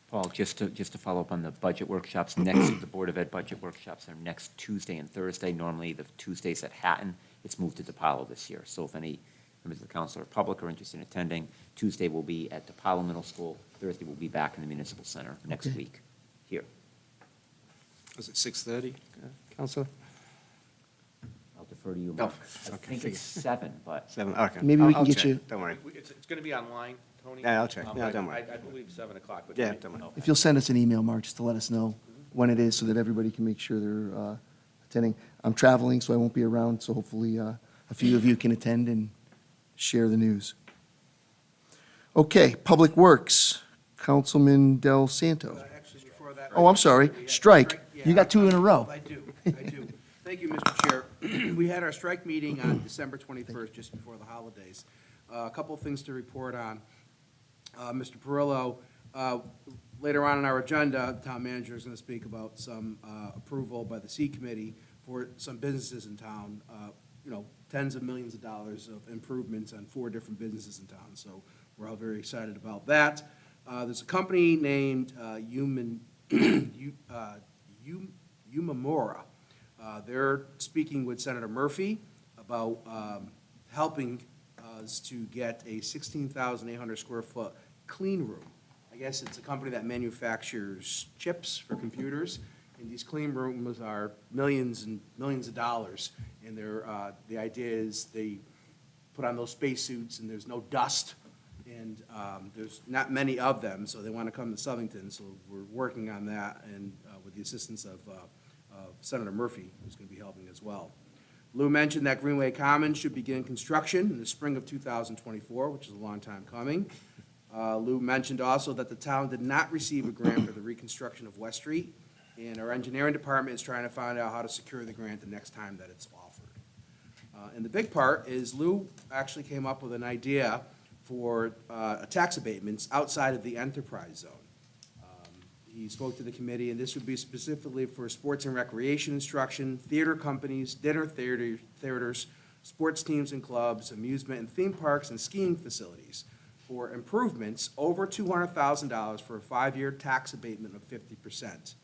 Paul, just to follow up on the budget workshops, the Board of Ed budget workshops are next Tuesday and Thursday. Normally, the Tuesday's at Hatton. It's moved to DePaulo this year. So if any members of the council or public are interested in attending, Tuesday will be at DePaulo Middle School. Thursday will be back in the Municipal Center next Okay. week here. Was it 6:30, Councillor? I'll defer to you. Oh, Mark. I okay, think it's 7, but 7, okay. Maybe we I'll- can I'll get check. you- Don't worry. It's going to be online, Tony? Yeah, I'll check. Yeah, but don't worry. I believe 7 o'clock, but. Yeah, don't worry. If you'll send us an email, Mark, just to let us know when it is so that everybody can make sure they're attending. I'm traveling, so I won't be around, so hopefully a few of you can attend and share the news. Okay, Public Works, Councilman Del Santo. Actually, before that. Oh, I'm sorry, We had strike. yeah, You got two in a row. I do. Thank you, Mr. Chair. We had our strike meeting on December 21st, just before the holidays. A couple of things to report on. Mr. Perillo, later on in our agenda, the town manager is going to speak about some approval by the C Committee for some businesses in town, tens of millions of dollars of improvements on 4 different businesses in town. So we're all very excited about that. There's a company named Umamura. They're speaking with Senator Murphy about helping us to get a 16,800 square foot clean room. I guess it's a company that manufactures chips for computers, and these clean rooms are millions and millions of dollars. And the idea is they put on those spacesuits and there's no dust, and there's not many of them, so they want to come to Southington. So we're working on that, and with the assistance of Senator Murphy, who's going to be helping as well. Lou mentioned that Greenway Commons should begin construction in the spring of 2024, which is a long time coming. Lou mentioned also that the town did not receive a grant for the reconstruction of West Street, and our engineering department is trying to find out how to secure the grant the next time that it's offered. And the big part is Lou actually came up with an idea for tax abatements outside of the enterprise zone. He spoke to the committee, and this would be specifically for sports and recreation instruction, theater companies, dinner theaters, sports teams and clubs, amusement and theme parks, and skiing facilities for improvements over $200,000 for a 5-year tax abatement of 50%.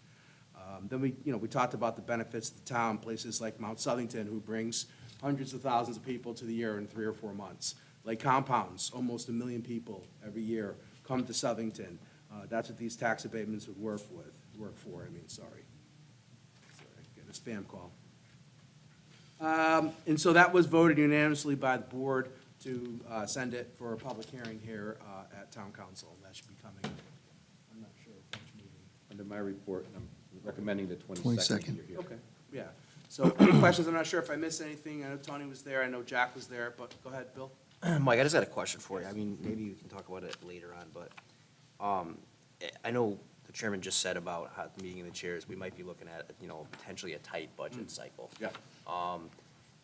Then we talked about the benefits to the town, places like Mount Southington, who brings hundreds of thousands of people to the year in 3 or 4 months. Lake Compounds, almost 1 million people every year come to Southington. That's what these tax abatements would work for. Sorry, getting a spam call. And so that was voted unanimously by the board to send it for a public hearing here at town council. That should be coming, I'm not sure which meeting. Under my report, I'm recommending the 22nd. 22nd. You're here. Okay, yeah. So any questions? I'm not sure if I missed anything. I know Tony was there, I know Jack was there, but go ahead, Bill. Mike, I just got a question for you. I mean, maybe we can talk about it later on, but I know the chairman just said about how the meeting of the chairs, we might be looking at, potentially a tight budget cycle. Yeah.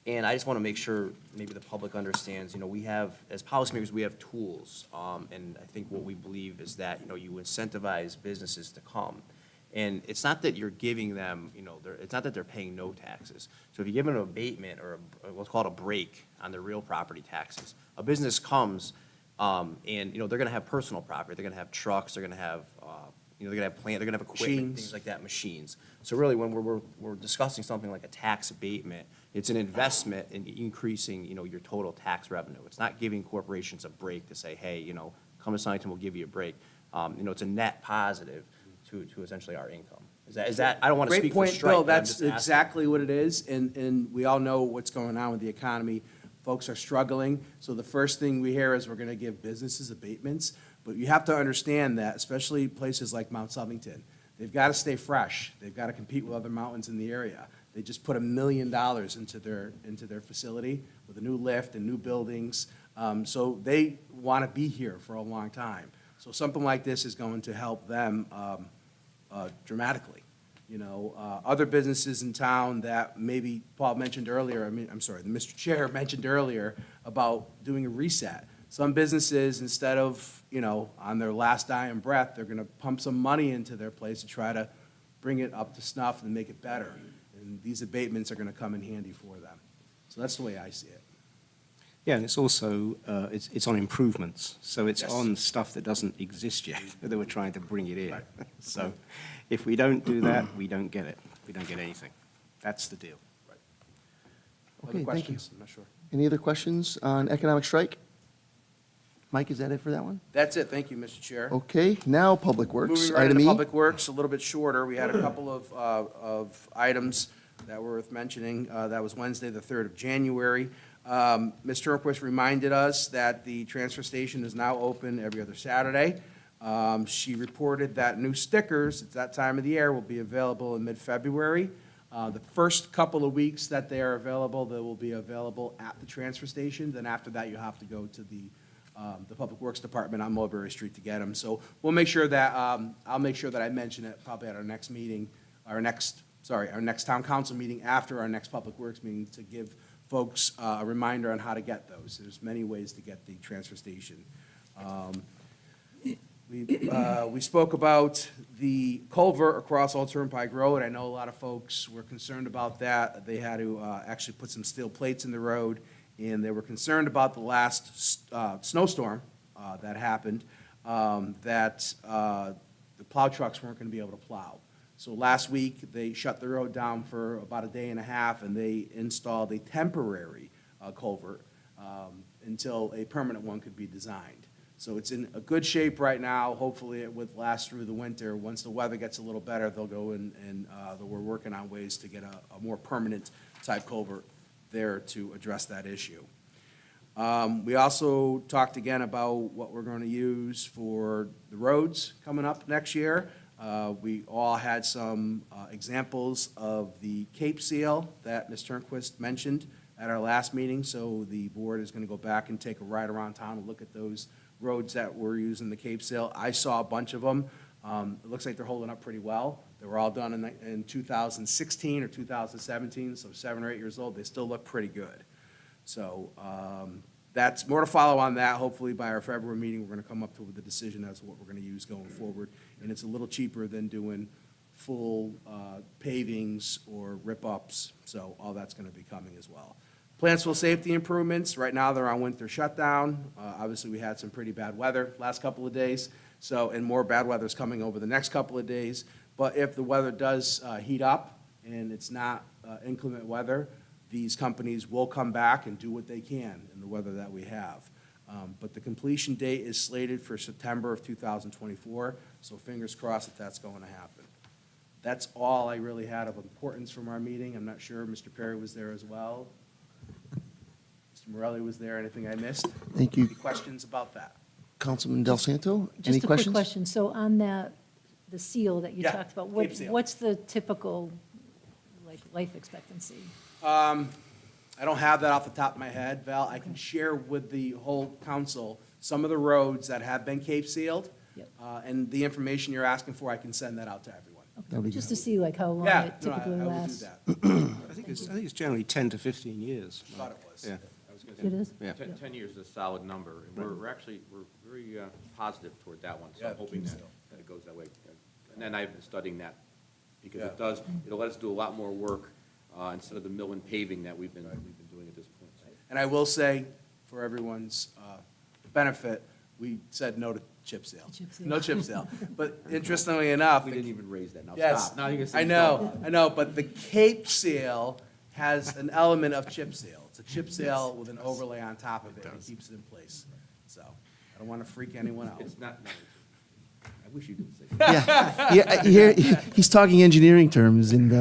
And I just want to make sure maybe the public understands, we have, as policymakers, we have tools. And I think what we believe is that, you incentivize businesses to come. And it's not that you're giving them, it's not that they're paying no taxes. So if you give them an abatement or what's called a break on their real property taxes, a business comes and, they're going to have personal property. They're going to have trucks. They're going to have, they're going to have plant. They're going to have equipment, Machines. things like that, machines. So really, when we're discussing something like a tax abatement, it's an investment in increasing, your total tax revenue. It's not giving corporations a break to say, hey, come to Southington, we'll give you a break. You know, it's a net positive to essentially our income. Is that, I don't want to Great speak for point, strike, Bill. but I'm That's just asking. exactly what it is, and we all know what's going on with the economy. Folks are struggling, so the first thing we hear is we're going to give businesses abatements. But you have to understand that, especially places like Mount Southington, they've got to stay fresh. They've got to compete with other mountains in the area. They just put $1 million into their facility with a new lift and new buildings. So they want to be here for a long time. So something like this is going to help them dramatically. You know, other businesses in town that maybe Paul mentioned earlier, Mr. Chair mentioned earlier about doing a reset. Some businesses, instead of, you know, on their last dying breath, they're going to pump some money into their place to try to bring it up to snuff and make it better. And these abatements are going to come in handy for them. So that's the way I see it. Yeah, and it's also, it's on improvements, so it's Yes. on stuff that doesn't exist yet, that we're trying to bring it in. Right. So if we don't do that, we don't get it. We don't get anything. That's the deal. Other Okay, thank you. questions? I'm not sure. Any other questions on economic strike? Mike, is that it for that one? That's it. Thank you, Mr. Chair. Okay, now Public Works. Moving right Item into E. Public Works, a little bit shorter. We had a couple of items that were worth mentioning. That was Wednesday, the 3rd of January. Ms. Turnquist reminded us that the transfer station is now open every other Saturday. She reported that new stickers at that time of the year will be available in mid-February. The first couple of weeks that they are available, they will be available at the transfer station. Then after that, you have to go to the Public Works Department on Mulberry Street to get them. So we'll make sure that, I'll make sure that I mention it probably at our next meeting, our next town council meeting after our next Public Works meeting to give folks a reminder on how to get those. There's many ways to get the transfer station. We spoke about the culvert across Old Turnpike Road. I know a lot of folks were concerned about that. They had to actually put some steel plates in the road, and they were concerned about the last snowstorm that happened, that the plow trucks weren't going to be able to plow. So last week, they shut the road down for about a day and a half, and they installed a temporary culvert until a permanent one could be designed. So it's in a good shape right now. Hopefully, it would last through the winter. Once the weather gets a little better, they'll go in and we're working on ways to get a more permanent type culvert there to address that issue. We also talked again about what we're going to use for the roads coming up next year. We all had some examples of the Cape Seal that Ms. Turnquist mentioned at our last meeting, so the board is going to go back and take a ride around town and look at those roads that were using the Cape Seal. I saw a bunch of them. It looks like they're holding up pretty well. They were all done in 2016 or 2017, so 7 or 8 years old. They still look pretty good. So that's more to follow on that. Hopefully by our February meeting, we're going to come up with a decision as to what we're going to use going forward. And it's a little cheaper than doing full pavings or rip-ups, so all that's going to be coming as well. Plantsville safety improvements, right now they're on winter shutdown. Obviously, we had some pretty bad weather last couple of days, so, and more bad weather is coming over the next couple of days. But if the weather does heat up and it's not inclement weather, these companies will come back and do what they can in the weather that we have. But the completion date is slated for September of 2024, so fingers crossed that that's going to happen. That's all I really had of importance from our meeting. I'm not sure Mr. Perry was there as well. Mr. Morelli was there. Anything I missed? Thank you. Any questions about that? Councilman Del Santo, any Just a quick questions? question. So on that, the seal that you Yeah, talked about, Cape Seal. what's the typical, like, life expectancy? I don't have that off the top of my head, Val. I can share with the whole council some of the roads that have been Cape sealed. Yep. And the information you're asking for, I can send that out to everyone. That'd be Just good. to see like how long Yeah, it no, I typically will do lasts. that. I think it's generally 10 to 15 years. Thought it was. Yeah. I was gonna It is? Yeah. 10 years is a solid number, and we're actually, we're very positive toward that one, so Yeah, I'm hoping Cape that Seal. that it goes that way. And then I've been studying that, because it'll let us do a lot more work instead of the mill and paving that we've been doing at this point. And I will say, for everyone's benefit, we said no to chip sale. Chip seal. No chip sale. But interestingly enough. We didn't even raise that, now Yes, stop. Now you're gonna say I don't. know, but the Cape Seal has an element of chip seal. It's a chip seal with an overlay on top of it, and it keeps it in place. So, I don't want to freak anyone out. It's not, no, I wish you could say that. Yeah, he's talking engineering terms, and,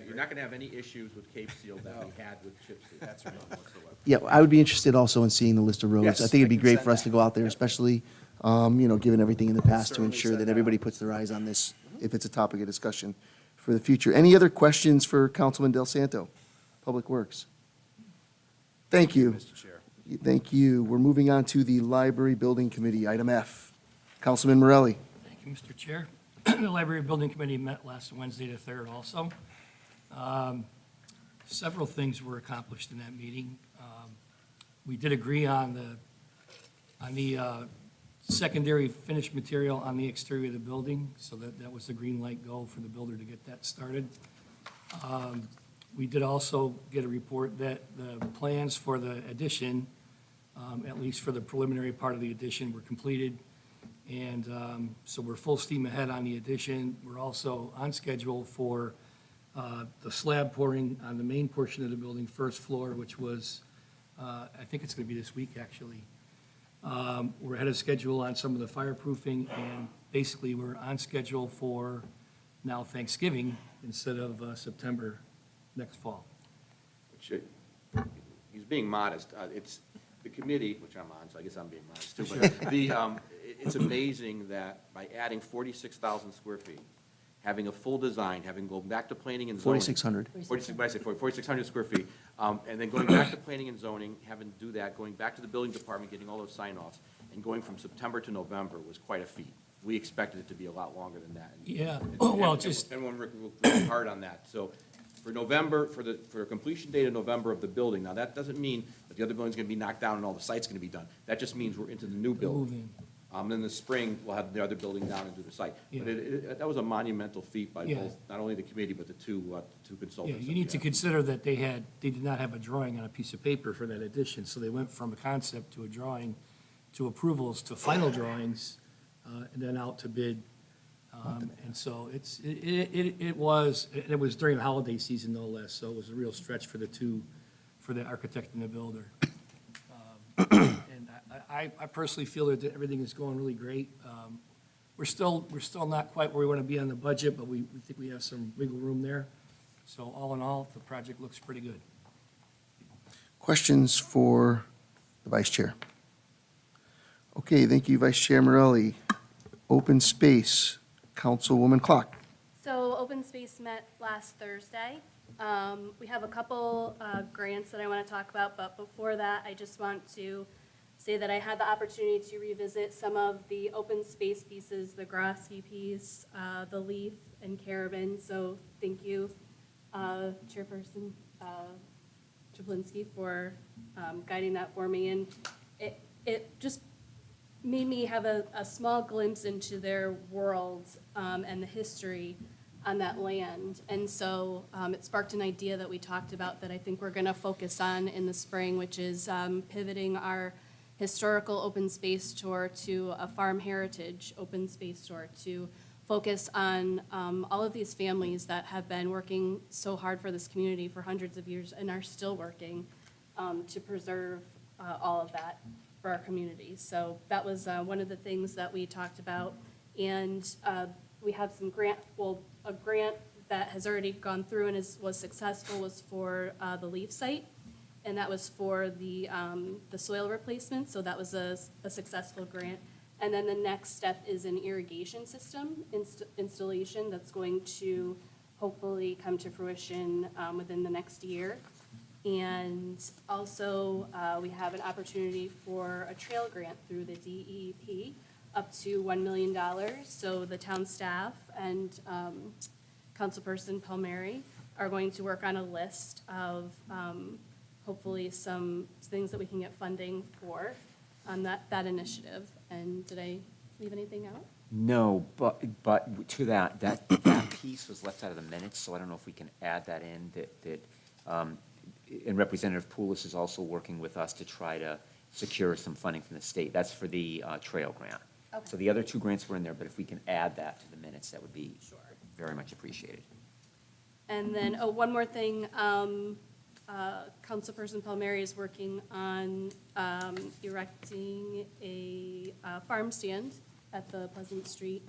You're not gonna have any issues with Cape Seal that we had with chip seal. That's right. Whatsoever. yeah, I would be interested also in seeing the list of roads. Yes, I think it'd be I can great send for us that. to go out there, especially, given everything in the past, to Certainly ensure send that that everybody out. puts their eyes on this, if it's a topic of discussion for the future. Any other questions for Councilman Del Santo, Public Works? Thank you. Mr. Chair. Thank you. We're moving on to the Library Building Committee, item F. Councilman Morelli. Thank you, Mr. Chair. The Library Building Committee met last Wednesday, the 3rd, also. Several things were accomplished in that meeting. We did agree on the secondary finished material on the exterior of the building, so that was the green light go for the builder to get that started. We did also get a report that the plans for the addition, at least for the preliminary part of the addition, were completed. And so we're full steam ahead on the addition. We're also on schedule for the slab pouring on the main portion of the building, first floor, which was, I think it's going to be this week, actually. We're ahead of schedule on some of the fireproofing, and basically, we're on schedule for now Thanksgiving instead of September next fall. Which, he's being modest. It's the committee, which I'm on, so I guess I'm being modest too. But it's amazing that by adding 46,000 square feet, having a full design, having gone back to planning and zoning. 4,600. 4,600 square feet, and then going back to planning and zoning, having to do that, going back to the building department, getting all those sign-offs, and going from September to November was quite a feat. We expected it to be a lot longer than that. Yeah, And- well, and- just- And we're working hard on that. So for November, for a completion date of November of the building, now that doesn't mean that the other building's gonna be knocked down and all the site's gonna be done. That just means we're into the new building. Moving. Then in the spring, we'll have the other building down and do the site. But Yeah. that was a monumental feat by Yeah. both, not only the committee, but the two Yeah, consultants. you need to consider that they did not have a drawing on a piece of paper for that addition, so they went from a concept to a drawing, to approvals, to final drawings, and then out to bid. And so it was during the holiday season, no less, so it was a real stretch for the architect and the builder. And I personally feel that everything is going really great. We're still not quite where we want to be on the budget, but we think we have some wiggle room there. So all in all, the project looks pretty good. Questions for the Vice Chair? Okay, thank you, Vice Chair Morelli. Open Space, Councilwoman Clark. So Open Space met last Thursday. We have a couple grants that I want to talk about, but before that, I just want to say that I had the opportunity to revisit some of the open space pieces, the Grosky piece, the Leaf and Carabin. So thank you, Chairperson Chaplinsky, for guiding that for me. And it just made me have a small glimpse into their world and the history on that land. And so it sparked an idea that we talked about that I think we're going to focus on in the spring, which is pivoting our historical open space tour to a farm heritage open space tour to focus on all of these families that have been working so hard for this community for hundreds of years and are still working to preserve all of that for our community. So that was one of the things that we talked about. And we have some a grant that has already gone through and was successful was for the Leaf site. And that was for the soil replacement, so that was a successful grant. And then the next step is an irrigation system installation that's going to hopefully come to fruition within the next year. And also, we have an opportunity for a trail grant through the DEP, up to $1 million. So the town staff and Councilperson Palmieri are going to work on a list of hopefully some things that we can get funding for on that initiative. And did I leave anything out? No, but to that piece was left out of the minutes, so I don't know if we can add that in, and Representative Poulos is also working with us to try to secure some funding from the state. That's for the trail grant. Okay. So the other two grants were in there, but if we can add that to the minutes, that would be very much appreciated. And then, one more thing. Councilperson Palmieri is working on erecting a farm stand at the Pleasant Street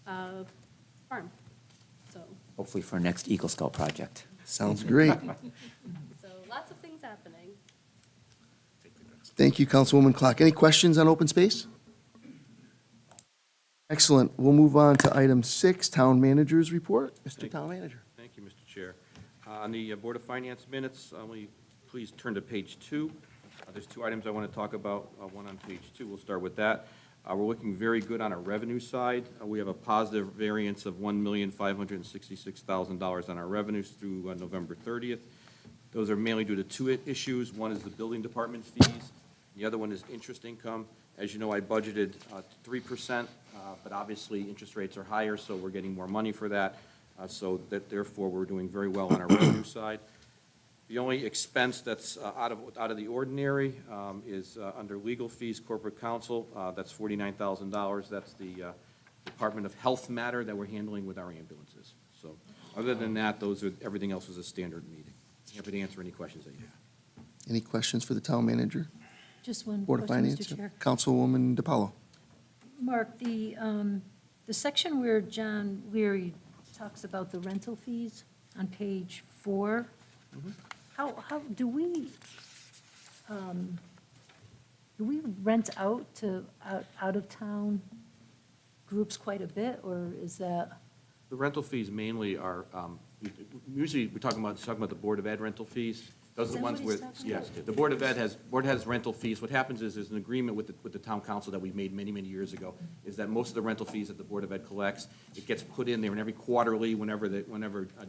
farm. So, Hopefully for our next Eagle Scout project. Sounds great. so lots of things happening. Thank you, Councilwoman Clark. Any questions on open space? Excellent. We'll move on to item 6, Town Manager's Report. Mr. Town Manager. Thank you, Mr. Chair. On the Board of Finance minutes, please turn to page 2. There's 2 items I want to talk about, one on page 2. We'll start with that. We're looking very good on our revenue side. We have a positive variance of $1,566,000 on our revenues through November 30th. Those are mainly due to 2 issues. One is the building department fees. The other one is interest income. As you know, I budgeted 3%, but obviously interest rates are higher, so we're getting more money for that. So that therefore, we're doing very well on our revenue side. The only expense that's out of the ordinary is under legal fees, corporate counsel. That's $49,000. That's the Department of Health matter that we're handling with our ambulances. So other than that, everything else is a standard meeting. Happy to answer any questions that you have. Any questions for the Town Manager? Just one Board of question, Finance? Mr. Chair. Councilwoman DiPaolo. Mark, the section where John Leary talks about the rental fees on page 4, how do we rent out to out-of-town groups quite a bit, or is that? The rental fees mainly are, usually we're talking about the Board of Ed rental fees. Those are the Is that ones what where, he's talking yes, about? the Board has rental fees. What happens is there's an agreement with the town council that we made many, many years ago, is that most of the rental fees that the Board of Ed collects, it gets put in there, and every quarterly, whenever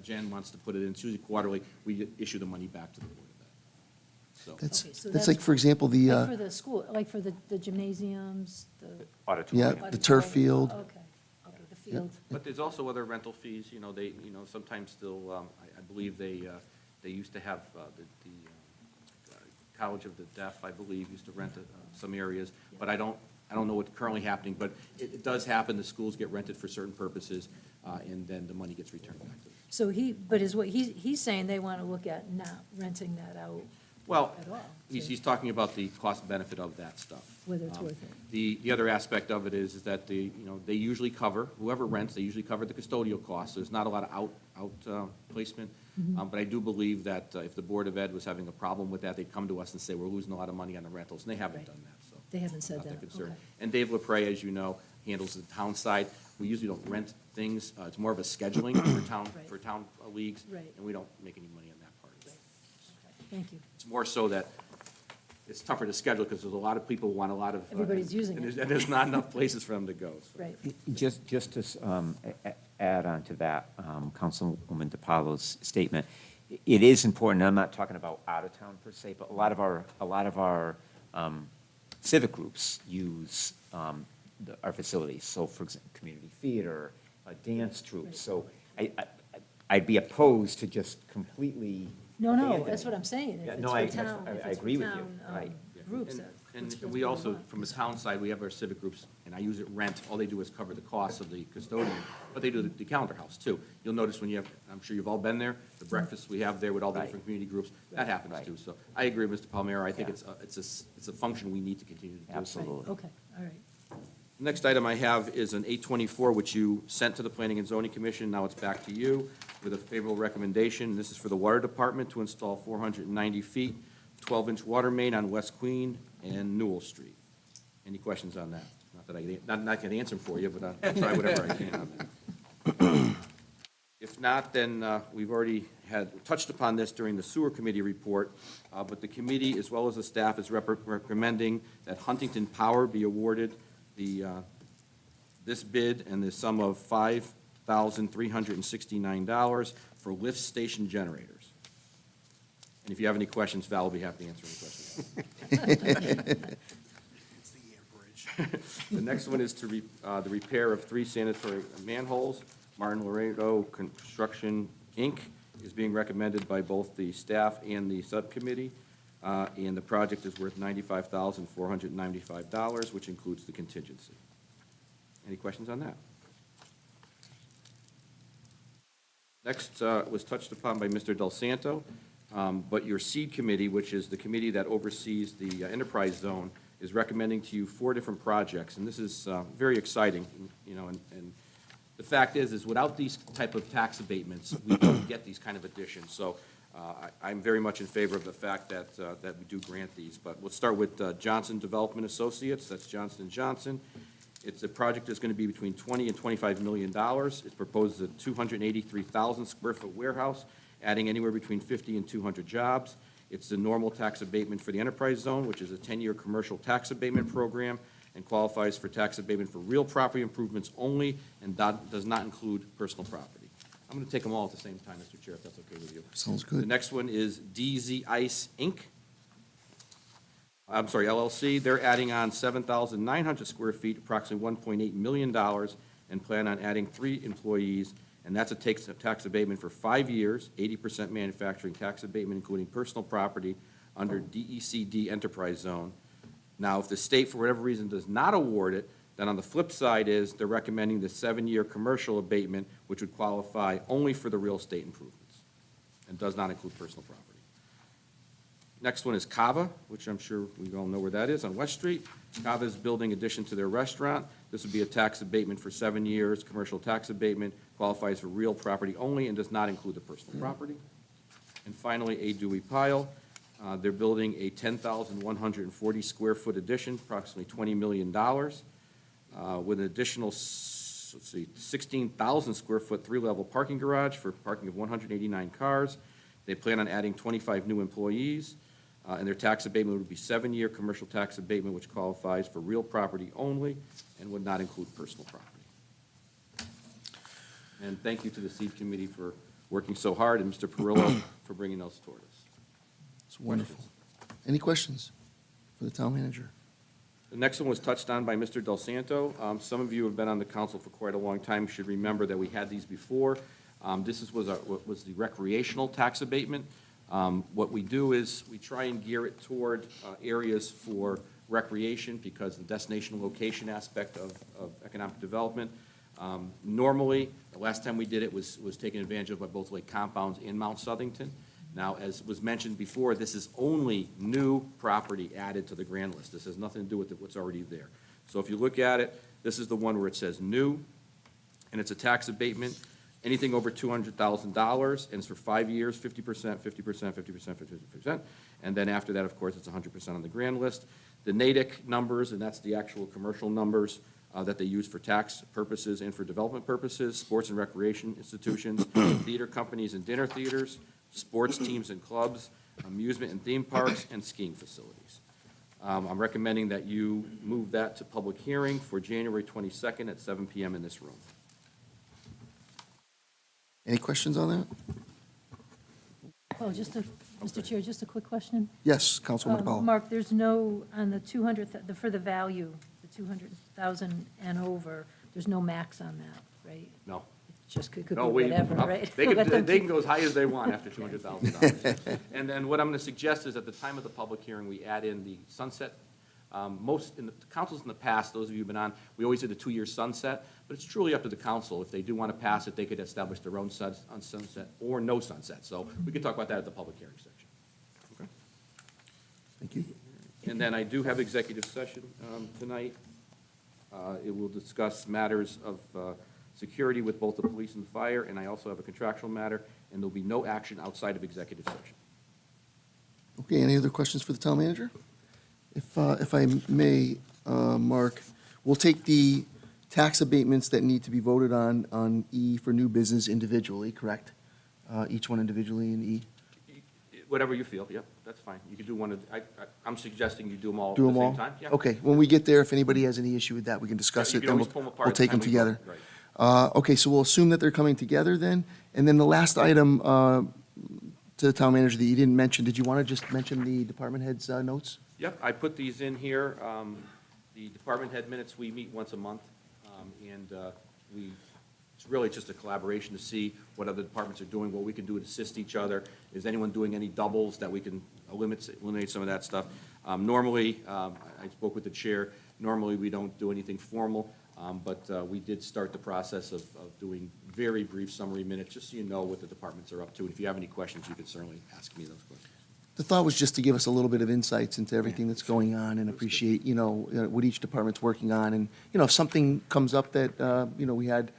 Jen wants to put it in, it's usually quarterly, we issue the money back to the Board of Ed. So, That's, Okay, so that's like, for example, Like the, for the school, like for the gymnasiums, the. Auditorium. yeah, the turf field. Okay, the field. but there's also other rental fees, sometimes still, I believe they used to have the College of the Deaf, I believe, used to rent some areas, but I don't know what's currently happening, but it does happen, the schools get rented for certain purposes, and then the money gets returned back to them. So he's saying they want to look at not renting that out Well, at all. he's talking about the cost benefit of that stuff. Whether it's worth it. The other aspect of it is that they usually cover, whoever rents, they usually cover the custodial costs. There's not a lot of out placement. But I do believe that if the Board of Ed was having a problem with that, they'd come to us and say, we're losing a lot of money on the rentals, and they haven't Right. done that, so. They haven't said Not that, their concern. okay. And Dave LaPre, as you know, handles the town side. We usually don't rent things. It's more of a scheduling Right. for town leagues. Right. And we don't make any money on that part of it. Okay, thank you. It's more so that it's tougher to schedule because there's a lot of people who want a lot of. Everybody's using and it. And there's not enough places for them to go, so. Right. Just to add on to that, Councilwoman DiPaolo's statement, it is important, and I'm not talking about out-of-town per se, but a lot of our civic groups use our facilities. So for example, community theater, dance troops. So I'd be opposed to just completely. No, abandoning. that's what I'm saying. If Yeah, it's no, for I town- if I it's for agree with you, town, right. Groups. And that's what we we also, want. from the town side, we have our civic groups, and I use it rent. All they do is cover the costs of the custodian, but they do the calendar house too. You'll notice when you have, I'm sure you've all been there, the breakfast we have there with all the Right. different community groups, that happens Right. too. So I agree with Mr. Palmero. I think Yeah. it's a function we need to continue to do. Absolutely. Okay, all right. Next item I have is an 824, which you sent to the Planning and Zoning Commission. Now it's back to you with a favorable recommendation. This is for the Water Department to install 490 feet, 12-inch water main on West Queen and Newell Street. Any questions on that? Not that I can answer them for you, but I'll try whatever I can on that. If not, then we've already touched upon this during the Sewer Committee report, but the committee, as well as the staff, is recommending that Huntington Power be awarded this bid and the sum of $5,369 for lift station generators. And if you have any questions, Val will be happy to answer any questions. The next one is the repair of 3 sanitary manholes. Martin Laredo Construction, Inc. is being recommended by both the staff and the subcommittee, and the project is worth $95,495, which includes the contingency. Any questions on that? Next was touched upon by Mr. Del Santo. But your seed committee, which is the committee that oversees the enterprise zone, is recommending to you 4 different projects, and this is very exciting, you know, and the fact is without these type of tax abatements, we don't get these kind of additions. So I'm very much in favor of the fact that, that we do grant these. But we'll start with Johnson Development Associates, that's Johnson & Johnson. It's a project that's going to be between $20 and $25 million. It proposes a 283,000 square foot warehouse, adding anywhere between 50 and 200 jobs. It's the normal tax abatement for the enterprise zone, which is a 10-year commercial tax abatement program and qualifies for tax abatement for real property improvements only and does not include personal property. I'm going to take them all at the same time, Mr. Chair, if that's okay with you. Sounds The good. next one is DZ Ice Inc. I'm sorry, LLC. They're adding on 7,900 square feet, approximately $1.8 million, and plan on adding 3 employees. And that's a tax abatement for 5 years, 80% manufacturing tax abatement, including personal property, under DECD Enterprise Zone. Now, if the state, for whatever reason, does not award it, then on the flip side is they're recommending the 7-year commercial abatement, which would qualify only for the real estate improvements and does not include personal property. Next one is Cava, which I'm sure we all know where that is, on West Street. Cava is building addition to their restaurant. This would be a tax abatement for 7 years, commercial tax abatement, qualifies for real property only and does not include the personal property. And finally, A. Dewey Pyle. They're building a 10,140 square foot addition, approximately $20 million, with an additional, let's see, 16,000 square foot 3-level parking garage for parking of 189 cars. They plan on adding 25 new employees, and their tax abatement would be 7-year commercial tax abatement, which qualifies for real property only and would not include personal property. And thank you to the seed committee for working so hard, and Mr. Perillo for bringing those toward us. It's wonderful. Any questions for the town manager? The next one was touched on by Mr. Del Santo. Some of you have been on the council for quite a long time, should remember that we had these before. This was the recreational tax abatement. What we do is we try and gear it toward areas for recreation because the destination location aspect of economic development. Normally, the last time we did it was taken advantage of by both Lake Compounds and Mount Southington. Now, as was mentioned before, this is only new property added to the grand list. This has nothing to do with what's already there. So if you look at it, this is the one where it says new, and it's a tax abatement, anything over $200,000, and it's for 5 years, 50%, 50%, 50%, 50%. And then after that, of course, it's 100% on the grand list. The Natick numbers, and that's the actual commercial numbers that they use for tax purposes and for development purposes, sports and recreation institutions, theater companies and dinner theaters, sports teams and clubs, amusement and theme parks, and skiing facilities. I'm recommending that you move that to public hearing for January 22nd at 7 PM in this room. Any questions on that? Oh, Mr. Chair, just a quick question. Yes, Councilwoman DePaula. Mark, there's no, on the 200, for the value, the 200,000 and over, there's no max on that, right? No. It just could be No, we, whatever, right? they Let them can keep- go as high as they want after $200,000. And then what I'm going to suggest is at the time of the public hearing, we add in the sunset. Most, in the councils in the past, those of you who've been on, we always did a 2-year sunset, but it's truly up to the council. If they do want to pass it, they could establish their own sunset or no sunset. So we could talk about that at the public hearing section. Okay? Thank you. And then I do have executive session tonight. It will discuss matters of security with both the police and the fire, and I also have a contractual matter, and there'll be no action outside of executive session. Okay, any other questions for the town manager? If I may, Mark, we'll take the tax abatements that need to be voted on E for new business individually, correct? Each one individually in E? Whatever you feel, yep, that's fine. You could do one, I'm suggesting you do them all at Do the them all? same time. Yeah. Okay, when we get there, if anybody has any issue with that, we can discuss You it. can then always we'll- pull them apart We'll at the take them time we vote, together. right. Okay, so we'll assume that they're coming together then. And then the last item to the town manager that you didn't mention, did you want to just mention the department head's notes? Yep, I put these in here. The department head minutes, we meet once a month, and it's really just a collaboration to see what other departments are doing, what we can do to assist each other. Is anyone doing any doubles that we can eliminate some of that stuff? Normally, I spoke with the chair, normally we don't do anything formal. But we did start the process of doing very brief summary minutes, just so you know what the departments are up to. And if you have any questions, you can certainly ask me those questions. The thought was just to give us a little bit of insights into everything that's going on and appreciate, what each department's working on. And, if something comes up that, we had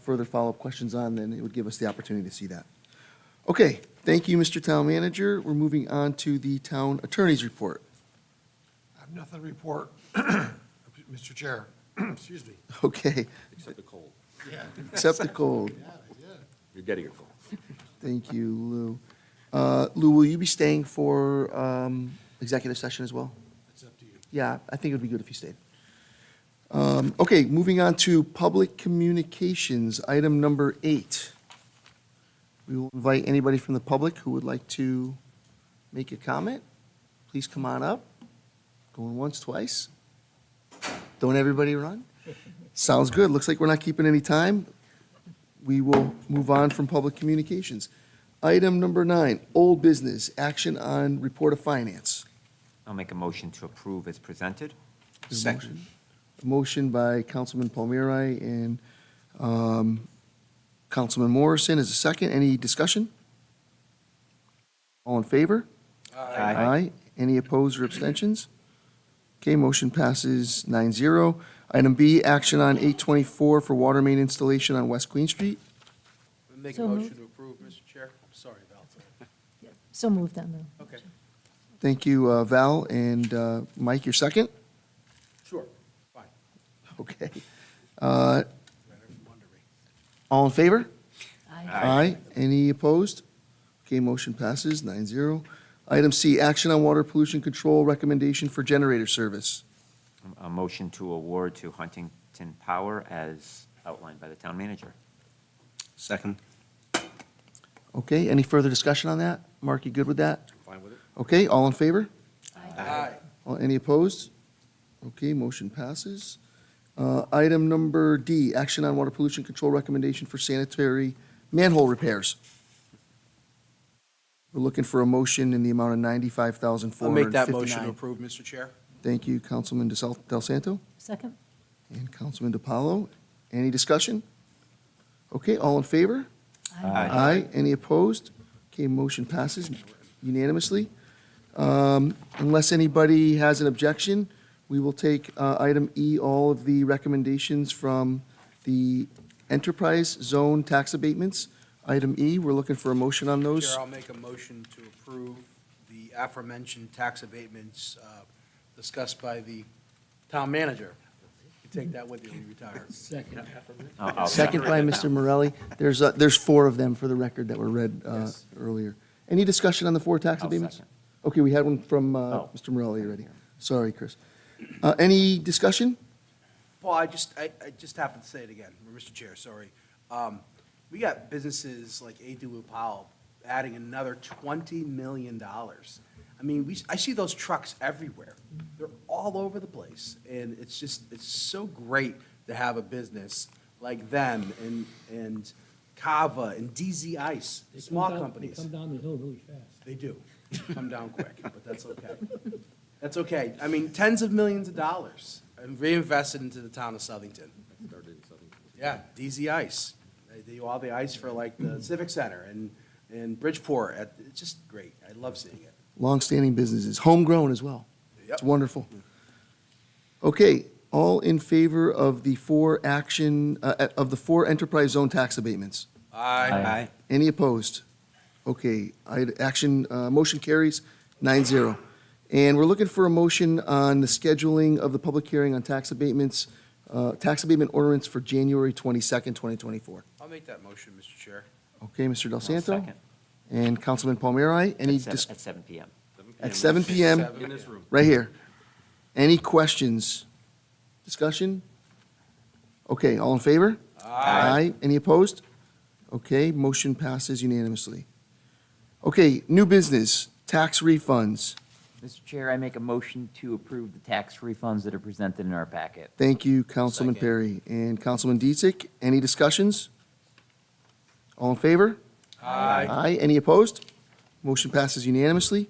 further follow-up questions on, then it would give us the opportunity to see that. Okay, thank you, Mr. Town Manager. We're moving on to the Town Attorney's report. I have nothing to report, Mr. Chair. Excuse me. Okay, Except the cold. Yeah. accept the cold. You're getting it cold. Thank you, Lou. Lou, will you be staying for executive session as well? It's up to you. Yeah, I think it would be good if you stayed. Okay, moving on to public communications, item number 8. We will invite anybody from the public who would like to make a comment. Please come on up. Going once, twice. Don't everybody run? Sounds good. Looks like we're not keeping any time. We will move on from public communications. Item number 9, old business, action on report of finance. I'll make a motion to approve as presented. Is there a motion? A motion by Councilman Palmieri and Councilman Morrison is a second. Any discussion? All in favor? Aye. Any opposed or abstentions? Okay, motion passes 9-0. Item B, action on 824 for water main installation on West Queen Street. Make a So motion moved. to approve, Mr. Chair. Sorry, Val. So moved then, Lou. Okay, Thank you, Val, and Mike, your second? sure, fine. Okay. Right from under me. All in favor? Aye. Any opposed? Okay, motion passes 9-0. Item C, action on water pollution control recommendation for generator service. A motion to award to Huntington Power as outlined by the town manager. Second. Okay, any further discussion on that? Mark, you good with that? Fine with it? Okay, all in favor? Aye. Any opposed? Okay, motion passes. Item number D, action on water pollution control recommendation for sanitary manhole repairs. We're looking for a motion in the amount of $95,459. I'll make that motion to approve, Mr. Chair. Thank you, Councilman Del Santo Second? and Councilman DiPaolo. Any discussion? Okay, all in favor? Aye. Any opposed? Okay, motion passes unanimously. Unless anybody has an objection, we will take item E, all of the recommendations from the enterprise zone tax abatements. Item E, we're looking for a motion on those. Chair, I'll make a motion to approve the aforementioned tax abatements discussed by the town manager. You take that with you when you retire. Second. I'll Second by Mr. Morelli. There's 4 of them for the record that were read Yes. earlier. Any discussion on the 4 tax I'll abatements? second. Okay, we had one from Oh. Mr. Morelli already. Sorry, Chris. Any discussion? Paul, I just happened to say it again, Mr. Chair, sorry. We got businesses like A. Powell adding another $20 million. I mean, I see those trucks everywhere. They're all over the place. And it's so great to have a business like them and Kava and DZ Ice, small companies. They come down the hill really fast. They do. Come down quick, but that's okay. That's okay. I mean, tens of millions of dollars and reinvested into the town of Southington. Started in Southern. Yeah, DZ Ice. They do all the ice for like the Civic Center and Bridgeport. It's just great. I love seeing it. Longstanding businesses, homegrown as well. It's Yep. wonderful. Okay, all in favor of the 4 enterprise zone tax abatements? Aye. Any opposed? Okay, motion carries 9-0. And we're looking for a motion on the scheduling of the public hearing on tax abatements, tax abatement ordinance for January 22nd, 2024. I'll make that motion, Mr. Chair. Okay, Mr. Del I'll Santo? second. And Councilman Palmieri? Any At 7 PM. At 7 PM, In this room. right here. Any questions? Discussion? Okay, all in favor? Aye. Any opposed? Okay, motion passes unanimously. Okay, new business, tax refunds. Mr. Chair, I make a motion to approve the tax refunds that are presented in our packet. Thank you, Councilman Second. Perry. And Councilman Dietzig, any discussions? All in favor? Aye. Any opposed? Motion passes unanimously.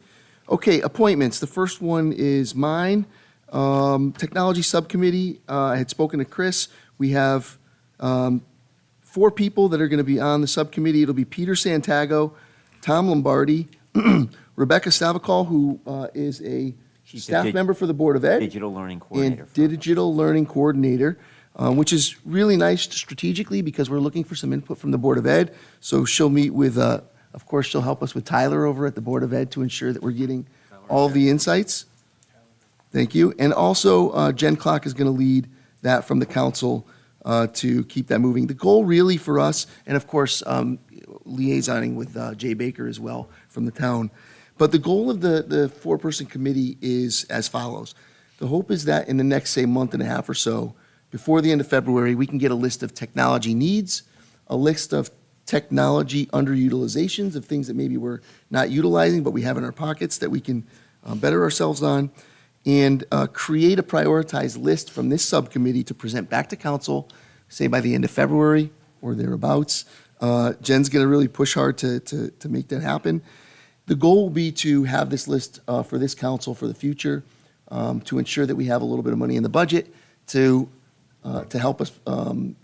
Okay, appointments. The first one is mine. Technology Subcommittee, I had spoken to Chris. We have 4 people that are going to be on the subcommittee. It'll be Peter Santago, Tom Lombardi, Rebecca Stavakol, who is a She's a staff member for the Board of Ed. Digital learning coordinator. And digital learning coordinator, which is really nice strategically because we're looking for some input from the Board of Ed. So she'll meet with, of course, she'll help us with Tyler over at the Board of Ed to ensure that we're getting all of the insights. Thank you. And also, Jen Clark is going to lead that from the council to keep that moving. The goal really for us, and of course, liaisoning with Jay Baker as well from the town. But the goal of the 4-person committee is as follows. The hope is that in the next, say, month and a half or so, before the end of February, we can get a list of technology needs, a list of technology underutilizations of things that maybe we're not utilizing, but we have in our pockets that we can better ourselves on, and create a prioritized list from this subcommittee to present back to council, say by the end of February or thereabouts. Jen's going to really push hard to make that happen. The goal will be to have this list for this council for the future, to ensure that we have a little bit of money in the budget to help us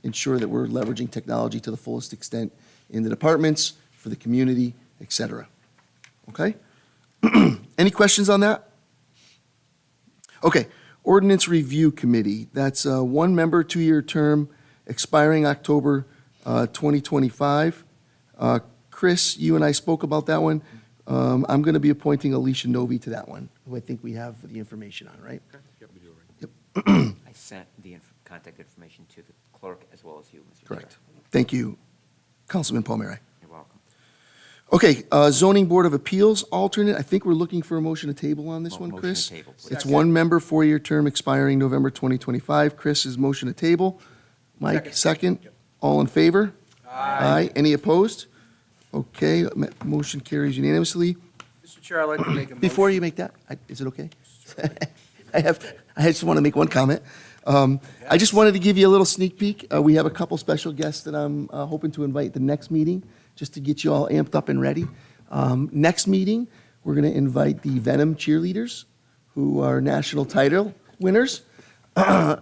ensure that we're leveraging technology to the fullest extent in the departments, for the community, et cetera. Okay? Any questions on that? Okay, Ordinance Review Committee. That's a 1-member, 2-year term expiring October 2025. Chris, you and I spoke about that one. I'm going to be appointing Alicia Novi to that one, who I think we have the information on, right? Yep, we do it right. I sent the contact information to the clerk as well as you, Mr. Chair. Correct. Thank you, Councilman Palmieri. You're welcome. Okay, Zoning Board of Appeals alternate. I think we're looking for a motion to table on this one, Motion to Chris. table, please. It's 1-member, 4-year term expiring November 2025. Chris is motion to table. Mike, second. All in favor? Aye. Any opposed? Okay, motion carries unanimously. Mr. Chair, I'd like to make a motion. Before you make that, is it okay? I just want to make one comment. I just wanted to give you a little sneak peek. We have a couple special guests that I'm hoping to invite the next meeting, just to get you all amped up and ready. Next meeting, we're going to invite the Venom cheerleaders, who are national title winners, to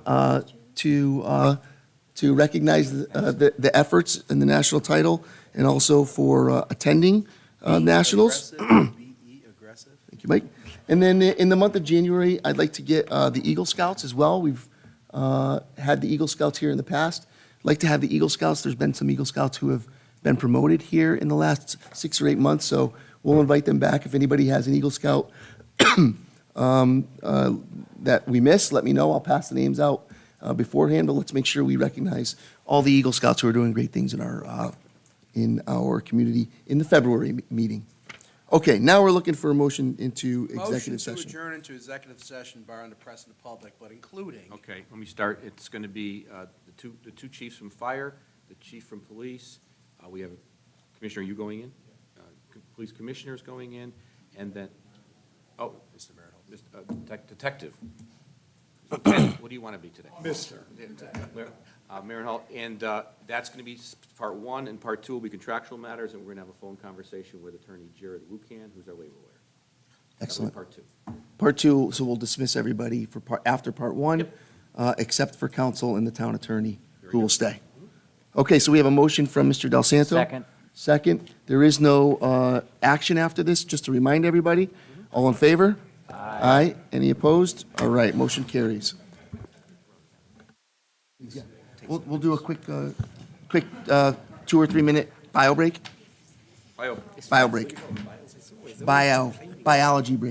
recognize the efforts in the national title and also for attending nationals. Be aggressive. Thank you, Mike. And then in the month of January, I'd like to get the Eagle Scouts as well. We've had the Eagle Scouts here in the past. I'd like to have the Eagle Scouts. There's been some Eagle Scouts who have been promoted here in the last 6 or 8 months, so we'll invite them back. If anybody has an Eagle Scout that we missed, let me know. I'll pass the names out beforehand, but let's make sure we recognize all the Eagle Scouts who are doing great things in our community in the February meeting. Okay, now we're looking for a motion into executive Motion to session. adjourn into executive session, barring the press and the public, but including. Okay, let me start. It's going to be the two chiefs from fire, the chief from police. We have Commissioner, you going in? Police commissioners going in, and then, oh, Mr. Meredith. detective. Lieutenant, what do you want to be today? Mr. Mayor Hall, and that's going to be part 1, and part 2 will be contractual matters, and we're going to have a phone conversation with Attorney Jared Lucan, who's our labor lawyer. That'll be Excellent. part 2. Part 2, so we'll dismiss everybody for after part 1, except for counsel and the town attorney, who will stay. Okay, so we have a motion from Mr. Del Santo. Second. Second. There is no action after this, just to remind everybody. All in favor? Aye. Any opposed? All right, motion carries. We'll do a quick 2 or 3 minute bio break. Bio. Bio break. Biology break.